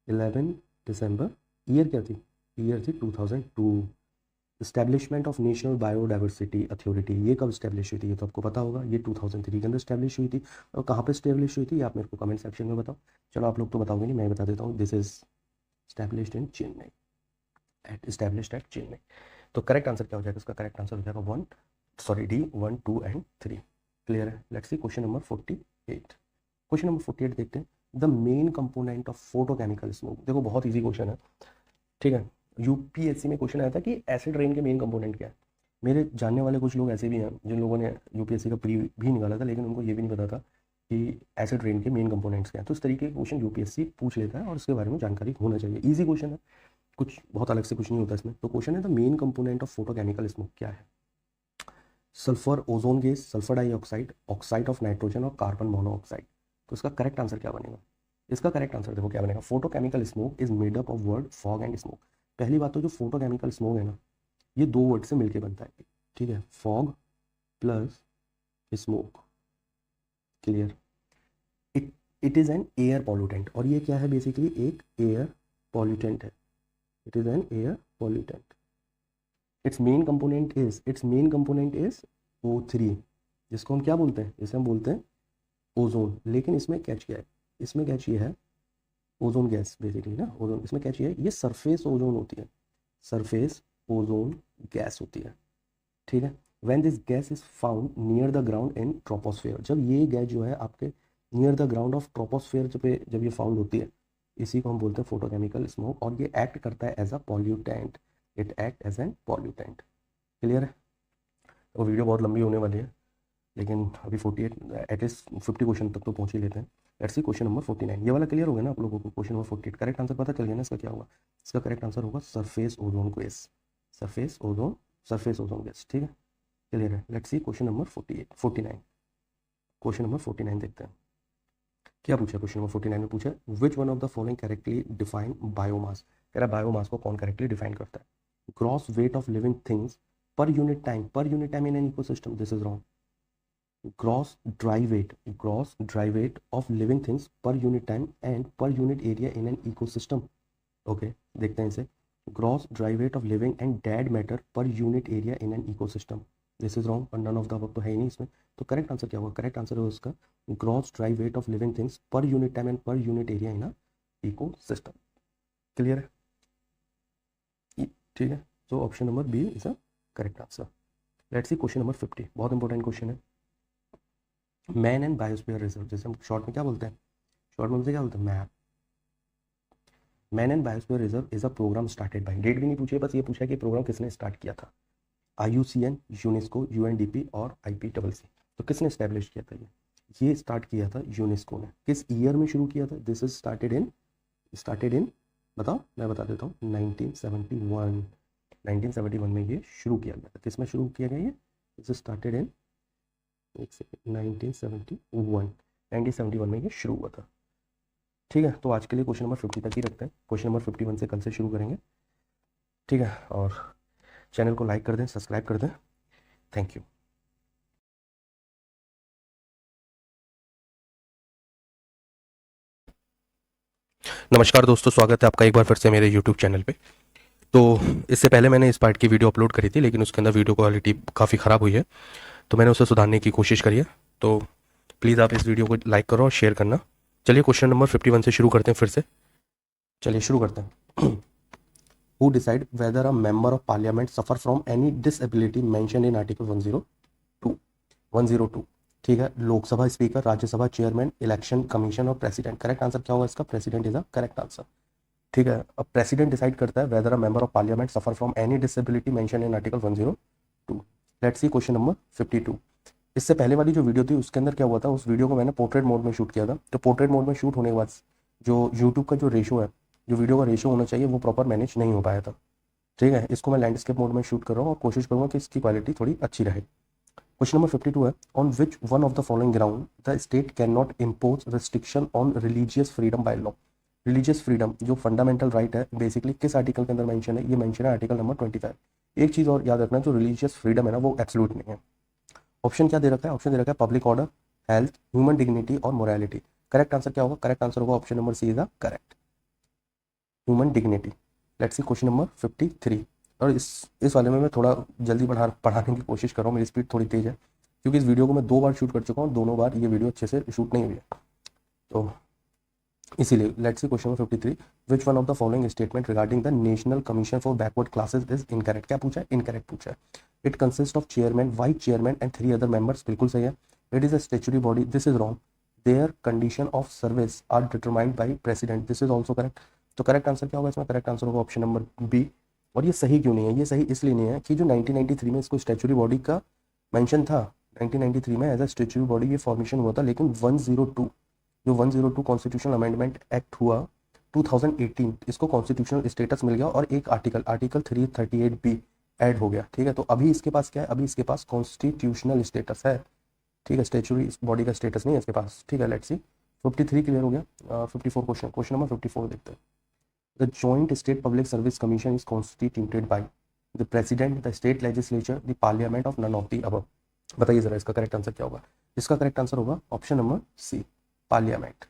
11 दिसंबर, ईयर क्या थी, ईयर थी 2002। Establishment of national biodiversity authority, ये कब इस्टेब्लिश हुई थी, ये तो आपको पता होगा, ये 2003 के अंदर इस्टेब्लिश हुई थी। और कहाँ पे इस्टेब्लिश हुई थी, आप मेरे को कमेंट सेक्शन में बताओ। चलो आप लोग तो बताओगे नहीं, मैं बता देता हूँ, this is established in Chennai, established at Chennai. तो करेक्ट आंसर क्या हो जाएगा, इसका करेक्ट आंसर हो जाएगा डी 1, 2 एंड 3। क्लियर है। Let's see question number 48। Question number 48 देखते हैं। The main component of photochemical smoke, देखो बहुत ईजी क्वेश्चन है, ठीक है। यूपीएससी में क्वेश्चन आया था कि एसिड रेन के मेन कंपोनेंट क्या है। मेरे जानने वाले कुछ लोग ऐसे भी हैं जिन लोगों ने यूपीएससी का प्री भी निकाला था, लेकिन उनको ये भी नहीं पता था कि एसिड रेन के मेन कंपोनेंट्स क्या हैं। तो इस तरीके के क्वेश्चन यूपीएससी पूछ लेता है और इसके बारे में जानकारी होना चाहिए। ईजी क्वेश्चन है, कुछ बहुत अलग से कुछ नहीं होता इसमें। तो क्वेश्चन है the main component of photochemical smoke क्या है। Sulphur, ozone gas, sulphur dioxide, oxide of nitrogen और कार्बन मोनोऑक्साइड। तो इसका करेक्ट आंसर क्या बनेगा, इसका करेक्ट आंसर देखो क्या बनेगा। Photochemical smoke is made up of word fog and smoke. पहली बात तो जो फोटोकेमिकल स्मोक है ना, ये दो वर्ड से मिलके बनता है, ठीक है, fog plus smoke. Clear. It is an air pollutant, और ये क्या है, बेसिकली एक एयर पॉल्यूटेंट है। It is an air pollutant. It's main component is O3, जिसको हम क्या बोलते हैं, इसे हम बोलते हैं ओजोन। लेकिन इसमें कैच क्या है, इसमें कैच ये है ओजोन गैस, बेसिकली ना ओजोन, इसमें कैच ये है, ये सरफेस ओजोन होती है, सरफेस ओजोन गैस होती है, ठीक है। When this gas is found near the ground in troposphere, जब ये गैस जो है आपके near the ground of troposphere जब ये फाउंड होती है, इसी को हम बोलते हैं फोटोकेमिकल स्मोक, और ये एक्ट करता है as a pollutant, it act as an pollutant. Clear है। तो वीडियो बहुत लंबी होने वाली है, लेकिन अभी 48 एटलीस्ट 50 क्वेश्चन तक तो पहुंच ही लेते हैं। लेट्स सी क्वेश्चन नंबर 49, ये वाला क्लियर हो गया ना आप लोगों को। क्वेश्चन नंबर 48 करेक्ट आंसर पता चल गया ना, इसका क्या होगा, इसका करेक्ट आंसर होगा surface ozone gas, surface ozone gas, ठीक है। क्लियर है। Let's see question number 49। Question number 49 देखते हैं क्या पूछा। क्वेश्चन नंबर 49 में पूछा विच one of the following correctly define biomass. कह रहा बायोमास को कौन करेक्टली डिफाइन करता है। Gross weight of living things per unit time in an ecosystem, this is wrong. gross dry weight of living things per unit time and per unit area in an ecosystem, okay, देखते हैं इसे। gross dry weight of living and dead matter per unit area in an ecosystem, this is wrong, और none of the above तो है ही नहीं इसमें। तो करेक्ट आंसर क्या होगा, करेक्ट आंसर होगा उसका gross dry weight of living things per unit time and per unit area in a ecosystem। Clear है, ठीक है। तो option number B is a correct answer. Let's see question number 50, बहुत इंपॉर्टेंट क्वेश्चन है। मैन एंड बायोस्फीयर रिजर्व, जैसे हम शॉर्ट में क्या बोलते हैं, शॉर्ट में क्या बोलते हैं, map. Man and biosphere reserve is a program started by, date भी नहीं पूछी, बस ये पूछा कि प्रोग्राम किसने स्टार्ट किया था। IUCN, यूनेस्को, UNDP और IPCC। तो किसने इस्टेब्लिश किया था ये स्टार्ट किया था यूनेस्को ने। किस ईयर में शुरू किया था? दिस इज स्टार्टेड इन बताओ, मैं बता देता हूँ, 1971 में ये शुरू किया गया था। किस में शुरू किया गया ये? दिस इज स्टार्टेड इन 1971 में ये शुरू हुआ था। ठीक है, तो आज के लिए क्वेश्चन नंबर 50 तक ही रखते हैं। क्वेश्चन नंबर 51 से कल से शुरू करेंगे। ठीक है, और चैनल को लाइक कर दें, सब्सक्राइब कर दें। Thank you. नमस्कार दोस्तों, स्वागत है आपका एक बार फिर से मेरे YouTube चैनल पे। तो इससे पहले मैंने इस पार्ट की वीडियो अपलोड करी थी, लेकिन उसके अंदर वीडियो क्वालिटी काफ़ी ख़राब हुई है, तो मैंने उसे सुधारने की कोशिश करी है। तो प्लीज़ आप इस वीडियो को लाइक करो और शेयर करना। चलिए क्वेश्चन नंबर 51 से शुरू करते हैं फिर से। चलिए शुरू करते हैं। Who decide whether a member of parliament suffer from any disability mentioned in article 102? ठीक है, Lok Sabha speaker, Rajya Sabha chairman, election commission और प्रेसिडेंट। करेक्ट आंसर क्या होगा इसका? President is a correct answer. ठीक है, अब प्रेसिडेंट डिसाइड करता है weather a member of parliament suffer from any disability mention in article 102। Let's see question number 52। इससे पहले वाली जो वीडियो थी उसके अंदर क्या हुआ था, उस वीडियो को मैंने पोर्ट्रेट मोड में शूट किया था। तो पोर्ट्रेट मोड में शूट होने के बाद जो यूट्यूब का जो रेशो है, जो वीडियो का रेशो होना चाहिए, वो प्रॉपर मैनेज नहीं हो पाया था। ठीक है, इसको मैं लैंडस्केप मोड में शूट कर रहा हूँ और कोशिश करूँगा कि इसकी क्वालिटी थोड़ी अच्छी रहे। क्वेश्चन नंबर 52 है, on which one of the following ground the state can not impose restriction on religious freedom by law. Religious freedom जो फंडामेंटल राइट है, बेसिकली किस आर्टिकल के अंदर मेंशन है? ये मेंशन है आर्टिकल नंबर 25। एक चीज़ और याद रखना, जो रिलीजियस फ्रीडम है ना, वो एब्सोल्यूट नहीं है। ऑप्शन क्या दे रखा है? ऑप्शन दे रखा है public order, health, human dignity और मोरालिटी। करेक्ट आंसर क्या होगा? करेक्ट आंसर होगा option number C is the correct, human dignity. Let's see question number 53। और इस वाले में मैं थोड़ा जल्दी पढ़ाने की कोशिश कर रहा हूँ, मेरी स्पीड थोड़ी तेज है, क्योंकि इस वीडियो को मैं 2 बार शूट कर चुका हूँ, दोनों बार ये वीडियो अच्छे से शूट नहीं हुई है, तो इसीलिए। Let's see question number 53। Which one of the following statement regarding the National Commission for Backward Classes is incorrect? क्या पूछा है? इनकरेक्ट पूछा है। It consist of chairman, vice chairman and 3 other members, बिल्कुल सही है। It is a statutory body, this is wrong. Their condition of service are determined by president, this is also correct. तो करेक्ट आंसर क्या होगा इसमें? करेक्ट आंसर होगा ऑप्शन नंबर बी। और ये सही क्यों नहीं है? ये सही इसलिए नहीं है कि जो 1993 में इसको स्टेचुरी बॉडी का मेंशन था, 1993 में एज अ स्टेचुरी बॉडी ये फॉर्मेशन हुआ था, लेकिन 102 जो 102 कॉन्स्टिट्यूशनल अमेंडमेंट एक्ट हुआ 2018, इसको कॉन्स्टिट्यूशनल स्टेटस मिल गया और एक आर्टिकल 338B ऐड हो गया। ठीक है, तो अभी इसके पास क्या है? अभी इसके पास कॉन्स्टिट्यूशनल स्टेटस है। ठीक है, स्टेचुरी बॉडी का स्टेटस नहीं है इसके पास। ठीक है, लेट्स सी 53 क्लियर हो गया। 54 क्वेश्चन नंबर 54 देखते हैं। The joint state public service commission is constituted by the president, the state legislature, the parliament of none of the above. बताइए जरा इसका करेक्ट आंसर क्या होगा? इसका करेक्ट आंसर होगा ऑप्शन नंबर सी, पार्लियामेंट।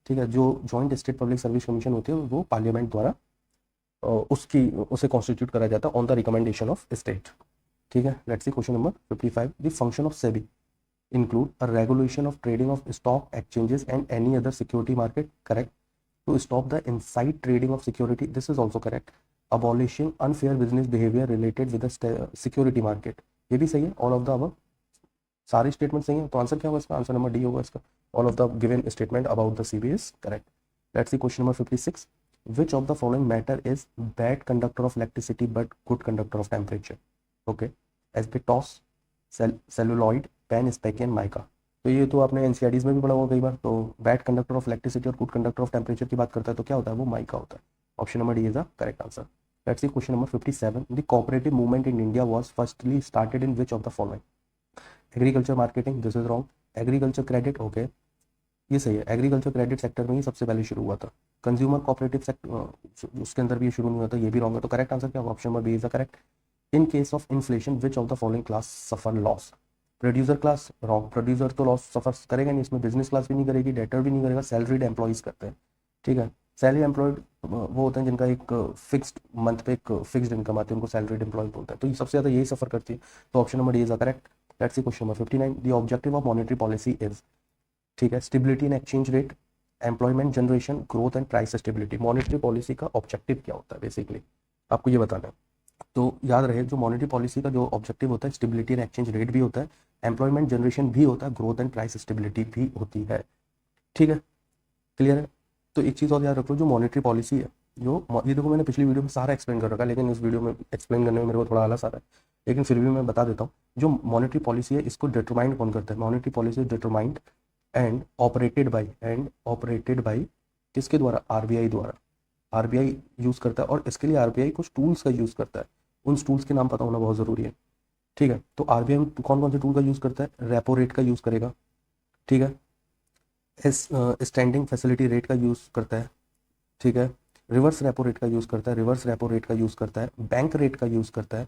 ठीक है, जो joint state public service commission होती है वो पार्लियामेंट द्वारा उसे कॉन्स्टिट्यूट करा जाता है on the recommendation of state. ठीक है, let's see question number 55। The function of SEBI include a regulation of trading of stock exchanges and any other security market, correct. To stop the inside trading of security, this is also correct. Abolishing unfair business behavior related with the security market, ये भी सही है। ऑल ऑफ द अबव, सारी स्टेटमेंट सही है। तो आंसर क्या होगा इसका? आंसर नंबर डी होगा इसका। All of the given statement about the CB is correct. Let's see question number 56। which of the following matter is bad conductor of electricity but good conductor of temperature? okay, asbestos, celluloid, pen, spec and mica. तो ये तो आपने एनसीईआरटीज में भी पढ़ा होगा कई बार। तो बैड कंडक्टर ऑफ इलेक्ट्रिसिटी और गुड कंडक्टर ऑफ टेम्परेचर की बात करता है तो क्या होता है? वो माइका होता है। Option number D is the correct answer. Let's see question number 57। The cooperative movement in India was firstly started in which of the following? Agriculture marketing, this is wrong. Agriculture credit, okay, ये सही है। एग्रीकल्चर क्रेडिट सेक्टर में ही सबसे पहले शुरू हुआ था। कंज्यूमर कोऑपरेटिव सेक्टर, उसके अंदर भी शुरू नहीं हुआ था, ये भी रॉन्ग है। तो करेक्ट आंसर क्या होगा? Option number B is the correct. In case of inflation which of the following class suffer loss? Producer class, wrong. Producer तो लॉस सफर करेगा नहीं, इसमें बिजनेस क्लास भी नहीं करेगी, डेटर भी नहीं करेगा, सैलरीड एम्प्लॉइज करते हैं। ठीक है, सैलरी एम्प्लॉयड वो होते हैं जिनका एक फिक्स्ड मंथ पे एक फिक्स्ड इनकम आती है, उनको सैलरीड एम्प्लॉय बोलते हैं। तो ये सबसे ज़्यादा यही सफर करती है। तो option number D is correct. Let's see question number 59। The objective of monetary policy is, ठीक है, stability in exchange rate, employment generation, growth and price stability. Monetary policy का ऑब्जेक्टिव क्या होता है? बेसिकली आपको ये बताना है। तो याद रहे, जो मॉनेटरी पॉलिसी का जो ऑब्जेक्टिव होता है, स्टेबिलिटी एंड एक्सचेंज रेट भी होता है, एम्प्लॉयमेंट जनरेशन भी होता है, ग्रोथ एंड प्राइस स्टेबिलिटी भी होती है। ठीक है, क्लियर है। तो एक चीज़ और याद रखो, जो मॉनेटरी पॉलिसी है, जो ये देखो मैंने पिछली वीडियो में सारा एक्सप्लेन कर रखा है, लेकिन इस वीडियो में एक्सप्लेन करने में मेरे को थोड़ा आलस आ रहा है। लेकिन फिर भी मैं बता देता हूँ। जो मॉनेटरी पॉलिसी है इसको डिटरमाइंड कौन करता है? Monetary policy determined and operated by किसके द्वारा? आरबीआई द्वारा। आरबीआई यूज़ करता है और इसके लिए आरबीआई कुछ टूल्स का यूज़ करता है। उन टूल्स के नाम पता होना बहुत ज़रूरी है। ठीक है, तो आरबीआई कौन कौन से टूल का यूज़ करता है? रेपो रेट का यूज़ करेगा। ठीक है, स्टैंडिंग फैसिलिटी रेट का यूज़ करता है। ठीक है, रिवर्स रेपो रेट का यूज़ करता है, रिवर्स रेपो रेट का यूज़ करता है, बैंक रेट का यूज़ करता है।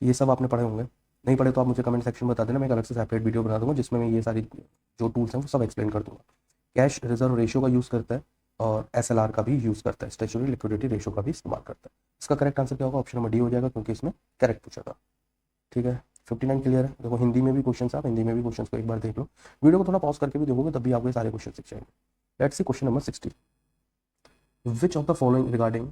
ये सब आपने पढ़े होंगे। नहीं पढ़े तो आप मुझे कमेंट सेक्शन में बता देना, मैं एक अलग से सेपरेट वीडियो बना दूंगा जिसमें मैं ये सारी जो टूल्स हैं वो सब एक्सप्लेन कर दूंगा। कैश रिजर्व रेशियो का यूज़ करता है और एसएलआर का भी यूज़ करता है, स्टैट्यूटरी लिक्विडिटी रेशियो का भी इस्तेमाल करता है। इसका करेक्ट आंसर क्या होगा? ऑप्शन नंबर डी हो जाएगा, क्योंकि इसमें करेक्ट पूछा था। ठीक है, 59 क्लियर है। देखो हिंदी में भी क्वेश्चन, आप हिंदी में भी क्वेश्चन को एक बार देख लो, वीडियो को थोड़ा पॉज करके भी देखोगे तब भी आपको सारे क्वेश्चन सीख जाएंगे। Let's see question number 60। which of the following regarding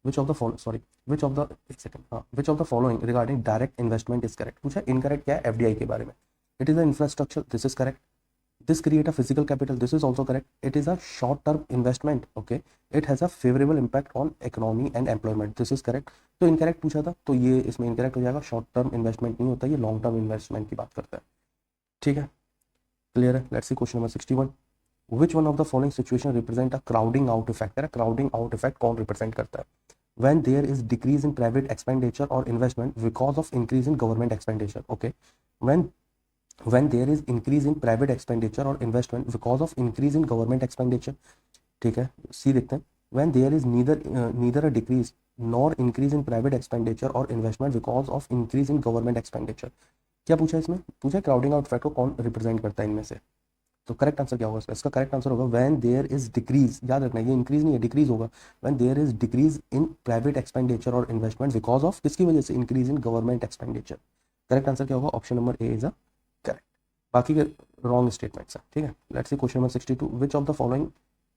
which of the follow sorry which of the एक second हाँ which of the following regarding direct investment is correct? पूछा इनकरेक्ट क्या है? एफडीआई के बारे में। It is a infrastructure, this is correct. This create a physical capital, this is also correct. It is a short term investment, okay. It has a favourable impact on economy and employment, this is correct. तो इनकरेक्ट पूछा था तो ये इसमें इनकरेक्ट हो जाएगा। शॉर्ट टर्म इन्वेस्टमेंट नहीं होता, ये लॉन्ग टर्म इन्वेस्टमेंट की बात करता है। ठीक है, क्लियर है। Let's see question number 61। Which one of the following situation represent a crowding out effect? crowding out effect कौन represent करता है? When there is decrease in private expenditure or investment because of increase in government expenditure, okay. When there is increase in private expenditure or investment because of increase in government expenditure, ठीक है। सी देखते हैं। When there is neither a decrease nor increase in private expenditure or investment because of increase in government expenditure, क्या पूछा है इसमें? पूछा है क्राउडिंग आउट इफेक्ट को कौन रिप्रेजेंट करता है इनमें से। तो करेक्ट आंसर क्या होगा इसका? इसका करेक्ट आंसर होगा व्हेन देयर इज डिक्रीज। याद रखना ये इंक्रीज नहीं है, डिक्रीज होगा। When there is decrease in private expenditure और इन्वेस्टमेंट बिकॉज ऑफ किसकी वजह से? Increase in government expenditure. Correct answer क्या होगा? Option number A is a correct. बाकी के रॉन्ग स्टेटमेंट्स हैं। ठीक है, let's see question number 62। Which of the following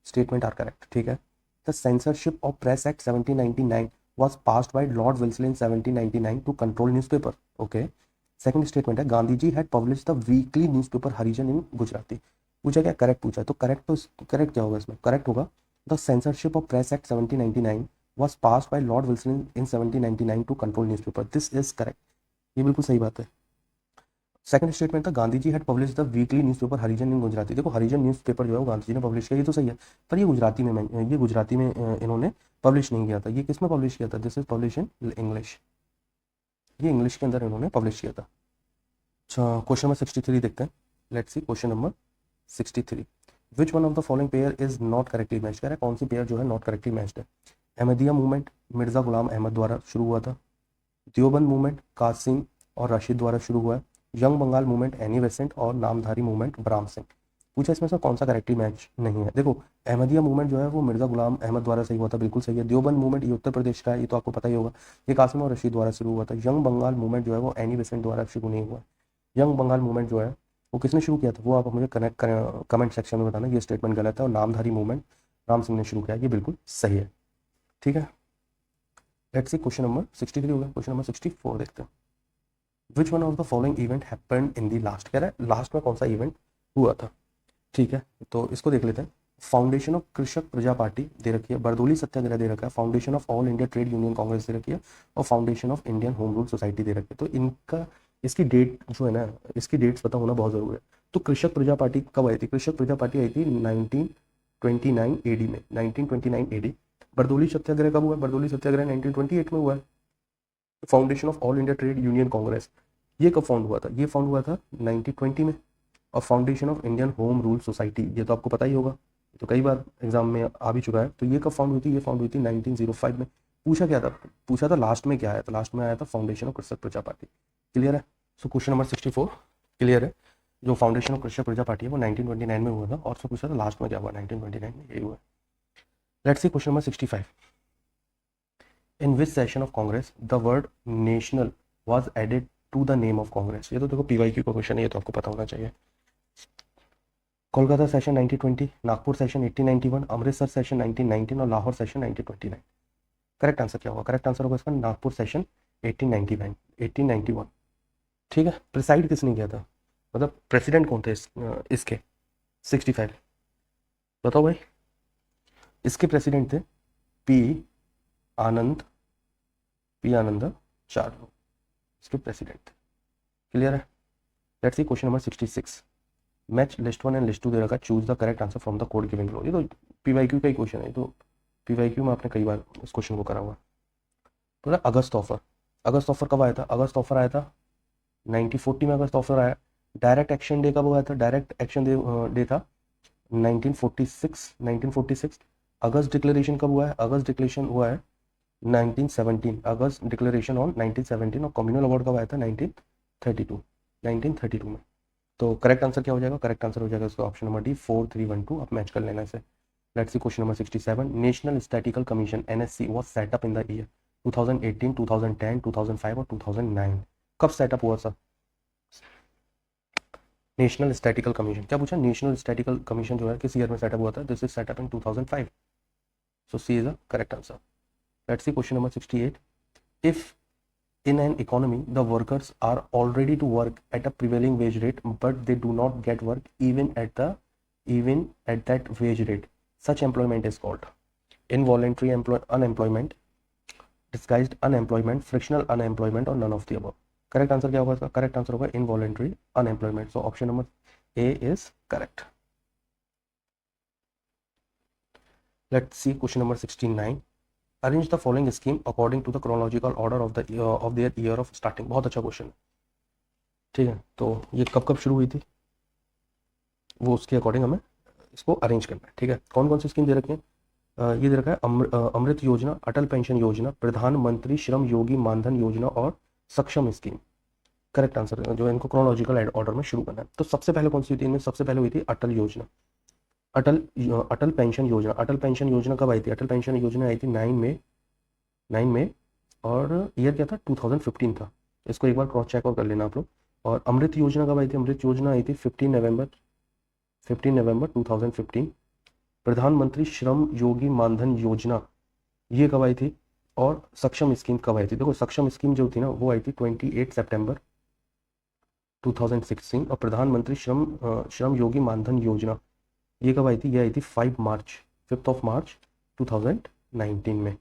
statement are correct? ठीक है, the censorship of press act 1799 was passed by Lord Wellesley in 1799 to control newspaper. Okay. Second statement है Gandhi ji had publish the weekly newspaper Harijan in Gujarati. पूछा क्या? करेक्ट पूछा। तो करेक्ट क्या होगा इसमें? करेक्ट होगा the censorship of press act 1799 was passed by Lord Wilson in 1799 to control newspaper, this is correct. ये बिल्कुल सही बात है। सेकंड स्टेटमेंट था Gandhi ji had publish the weekly newspaper Harijan in Gujarati. देखो हरिजन न्यूज़पेपर जो है वो गांधी जी ने पब्लिश किया, ये तो सही है, पर ये गुजराती में इन्होंने पब्लिश नहीं किया था। ये किस में पब्लिश किया था? This is publish in English. ये इंग्लिश के अंदर इन्होंने पब्लिश किया था। अच्छा, क्वेश्चन नंबर 63 देखते हैं। Let's see question number 63। Which one of the following pair is not correctly matched? कह रहा है कौन सी पेयर जो है नॉट करेक्टली मैच्ड है? अहमदिया मूवमेंट मिर्जा गुलाम अहमद द्वारा शुरू हुआ था। देवबंद मूवमेंट कासिम और रशीद द्वारा शुरू हुआ है। Young Bengal movement Annie Besant और नामधारी मूवमेंट ब्राह्म सिंह। पूछा इसमें से कौन सा करेक्टली मैच नहीं है? देखो अहमदिया मूवमेंट जो है वो मिर्जा गुलाम अहमद द्वारा सही हुआ था, बिल्कुल सही है। देवबंद मूवमेंट ये उत्तर प्रदेश का है, ये तो आपको पता ही होगा, ये कासिम और रशीद द्वारा शुरू हुआ था। यंग बंगाल मूवमेंट जो है वो एनी बेसेंट द्वारा शुरू नहीं हुआ। यंग बंगाल मूवमेंट जो है वो किसने शुरू किया था? वो आप मुझे कमेंट सेक्शन में बताना, ये स्टेटमेंट गलत है। और नामधारी मूवमेंट राम सिंह ने शुरू किया, ये बिल्कुल सही है। ठीक है, लेट्स सी क्वेश्चन नंबर 63 हो गया। क्वेश्चन नंबर 64 देखते हैं। विच one of the following event happened in the last? कह रहा है लास्ट में कौन सा इवेंट हुआ था। ठीक है, तो इसको देख लेते हैं। फाउंडेशन ऑफ कृषक प्रजा पार्टी दे रखी है, बरदोली सत्याग्रह दे रखा है, foundation of All India Trade Union Congress दे रखी है, और foundation of Indian Home Rule Society दे रखी है। तो इनका इसकी डेट जो है ना, इसकी डेट्स पता होना बहुत जरूरी है। तो कृषक प्रजा पार्टी कब आई थी? कृषक प्रजा पार्टी आई थी 1929 एडी में, 1929 एडी। बरदोली सत्याग्रह कब हुआ? बरदोली सत्याग्रह 1928 में हुआ है। Foundation of All India Trade Union Congress ये कब फाउंड हुआ था? ये फाउंड हुआ था 1920 में। और foundation of Indian Home Rule society ये तो आपको पता ही होगा, तो कई बार एग्जाम में आ भी चुका है। तो ये कब फाउंड हुई थी? ये फाउंड हुई थी 1905 में। पूछा क्या था? पूछा था लास्ट में क्या आया था? लास्ट में आया था फाउंडेशन ऑफ कृषक प्रजा पार्टी। क्लियर है? सो क्वेश्चन नंबर 64 क्लियर है। जो फाउंडेशन ऑफ कृषक प्रजा पार्टी है वो 1929 में हुआ था, और उससे पूछा था लास्ट में क्या हुआ? 1929 में यही हुआ। Let's see question number 65। In which session of Congress the word national was added to the name of Congress? ये तो देखो पीवाईक्यू का क्वेश्चन है, ये तो आपको पता होना चाहिए। Kolkata session 1920, Nagpur session 1891, Amritsar session 1919 और लाहौर सेशन 1929। करेक्ट आंसर क्या होगा? करेक्ट आंसर होगा इसका नागपुर सेशन 1899 1891। ठीक है, प्रिसाइड किसने किया था? मतलब प्रेसिडेंट कौन थे इसके 65? बताओ भाई। इसके प्रेसिडेंट थे पी आनंद चार्लो। इसके प्रेसिडेंट। क्लियर है? Let's see question number 66। Match list 1 and list 2 दे रखा है, choose the correct answer from the code giving below. ये तो पीवाईक्यू का ही क्वेश्चन है, तो पीवाईक्यू में आपने कई बार इस क्वेश्चन को करा हुआ। तो ना अगस्त ऑफर, अगस्त ऑफर कब आया था? अगस्त ऑफर आया था 1940 में अगस्त ऑफर आया। डायरेक्ट एक्शन डे कब आया था? डायरेक्ट एक्शन डे था 1946। अगस्त डिक्लेरेशन कब हुआ है? अगस्त डिक्लेरेशन हुआ है 1917, अगस्त डिक्लेरेशन ऑन 1917। और कम्युनल अवार्ड कब आया था? 1932 में। तो करेक्ट आंसर क्या हो जाएगा? करेक्ट आंसर हो जाएगा इसका ऑप्शन नंबर डी 4312। आप मैच कर लेना इसे। Let's see question number 67। National statistical commission NSC was set up in the year 2018, 2010, 2005 और 2009। कब सेटअप हुआ था नेशनल स्टैटिकल कमीशन? क्या पूछा? नेशनल स्टैटिकल कमीशन जो है किस ईयर में सेटअप हुआ था? This is set up in 2005। So C is the correct answer. Let's see question number 68। If in an economy the workers are already to work at a prevailing wage rate but they do not get work even at that wage rate, such employment is called involuntary unemployment, disguised unemployment, frictional unemployment or none of the above. Correct answer क्या होगा इसका? करेक्ट आंसर होगा involuntary unemployment. So option number A is correct. Let's see question number 69। Arrange the following scheme according to the chronological order of their year of starting. बहुत अच्छा क्वेश्चन है, ठीक है। तो ये कब कब शुरू हुई थी वो उसके अकॉर्डिंग हमें इसको अरेंज करना है, ठीक है। कौन कौन सी स्कीम दे रखी है? ये दे रखा है अमृत योजना, अटल पेंशन योजना, प्रधानमंत्री श्रम योगी मानधन योजना और सक्षम स्कीम। करेक्ट आंसर जो है इनको क्रोनोलॉजिकल ऑर्डर में शुरू करना है। तो सबसे पहले कौन सी हुई थी इनमें? सबसे पहले हुई थी अटल योजना, अटल पेंशन योजना। अटल पेंशन योजना कब आई थी? अटल पेंशन योजना आई थी 9 में और ईयर क्या था? 2015 था। इसको एक बार क्रॉस चेक और कर लेना आप लोग। और अमृत योजना कब आई थी? अमृत योजना आई थी 15 नवंबर 2015। प्रधानमंत्री श्रम योगी मानधन योजना ये कब आई थी? और सक्षम स्कीम कब आई थी? देखो सक्षम स्कीम जो थी ना वो आई थी 28 सितंबर 2016। और प्रधानमंत्री श्रम योगी मानधन योजना ये कब आई थी? ये आई थी 5 मार्च 2019 में।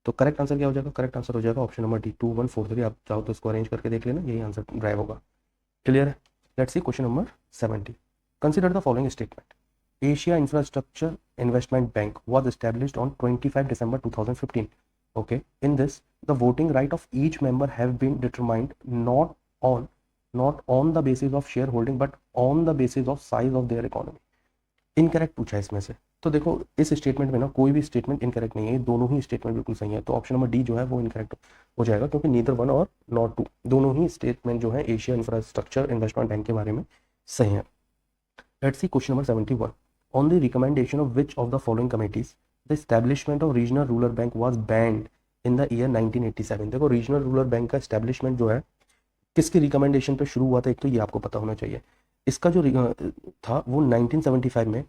तो करेक्ट आंसर क्या हो जाएगा? करेक्ट आंसर हो जाएगा ऑप्शन नंबर डी 2143। आप चाहो तो इसको अरेंज करके देख लेना, यही आंसर ड्राइव होगा। क्लियर है? Let's see question number 70। Consider the following statement. Asia infrastructure investment bank was established on 25 December 2015. Okay, in this the voting right of each member have been determined not on the basis of shareholding but on the basis of size of their economy. Incorrect पूछा है इसमें से। तो देखो इस स्टेटमेंट में ना कोई भी स्टेटमेंट इनकरेक्ट नहीं है, दोनों ही स्टेटमेंट बिल्कुल सही है। तो ऑप्शन नंबर डी जो है वो इनकरेक्ट हो जाएगा क्योंकि नीदर 1 और नॉट 2 दोनों ही स्टेटमेंट जो है एशिया इंफ्रास्ट्रक्चर इन्वेस्टमेंट बैंक के बारे में सही है। Let's see question number 71। On the recommendation of which of the following committees the establishment of regional rural bank was band in the year 1987। देखो रीजनल रूरल बैंक का एस्टैब्लिशमेंट जो है किसकी रिकमेंडेशन पे शुरू हुआ था? एक तो ये आपको पता होना चाहिए। इसका जो था वो 1975 में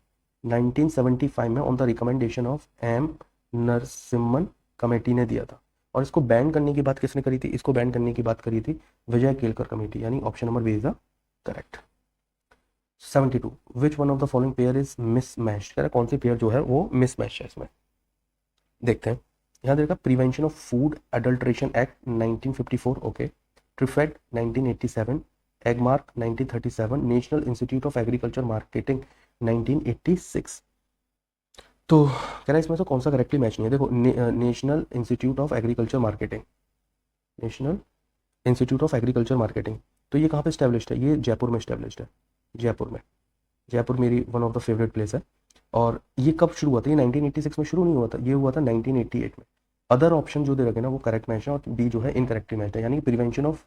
on the recommendation of M Narasimhan committee ने दिया था। और इसको बैन करने की बात किसने करी थी? इसको बैन करने की बात करी थी विजय केलकर कमेटी, यानी option number B is the correct. 72। Which one of the following pair is mismatched? कह रहा कौन सी पेयर जो है वो मिसमैच है इसमें। देखते हैं, यहाँ देखा prevention of food adulteration act 1954, okay, TRIFED 1987, Agmark 1937, national institute of agriculture marketing 1986। तो कह रहा है इसमें से कौन सा करेक्टली मैच नहीं है? देखो national institute of agriculture marketing, तो ये कहाँ पे स्टैब्लिश्ड है? ये जयपुर में स्टैब्लिश्ड है। जयपुर मेरी one of the favourite place है। और ये कब शुरू हुआ था? ये 1986 में शुरू नहीं हुआ था, ये हुआ था 1988 में। अदर ऑप्शन जो दे रखे ना वो करेक्ट मैच है और डी जो है इनकरेक्टली मैच है, यानी prevention of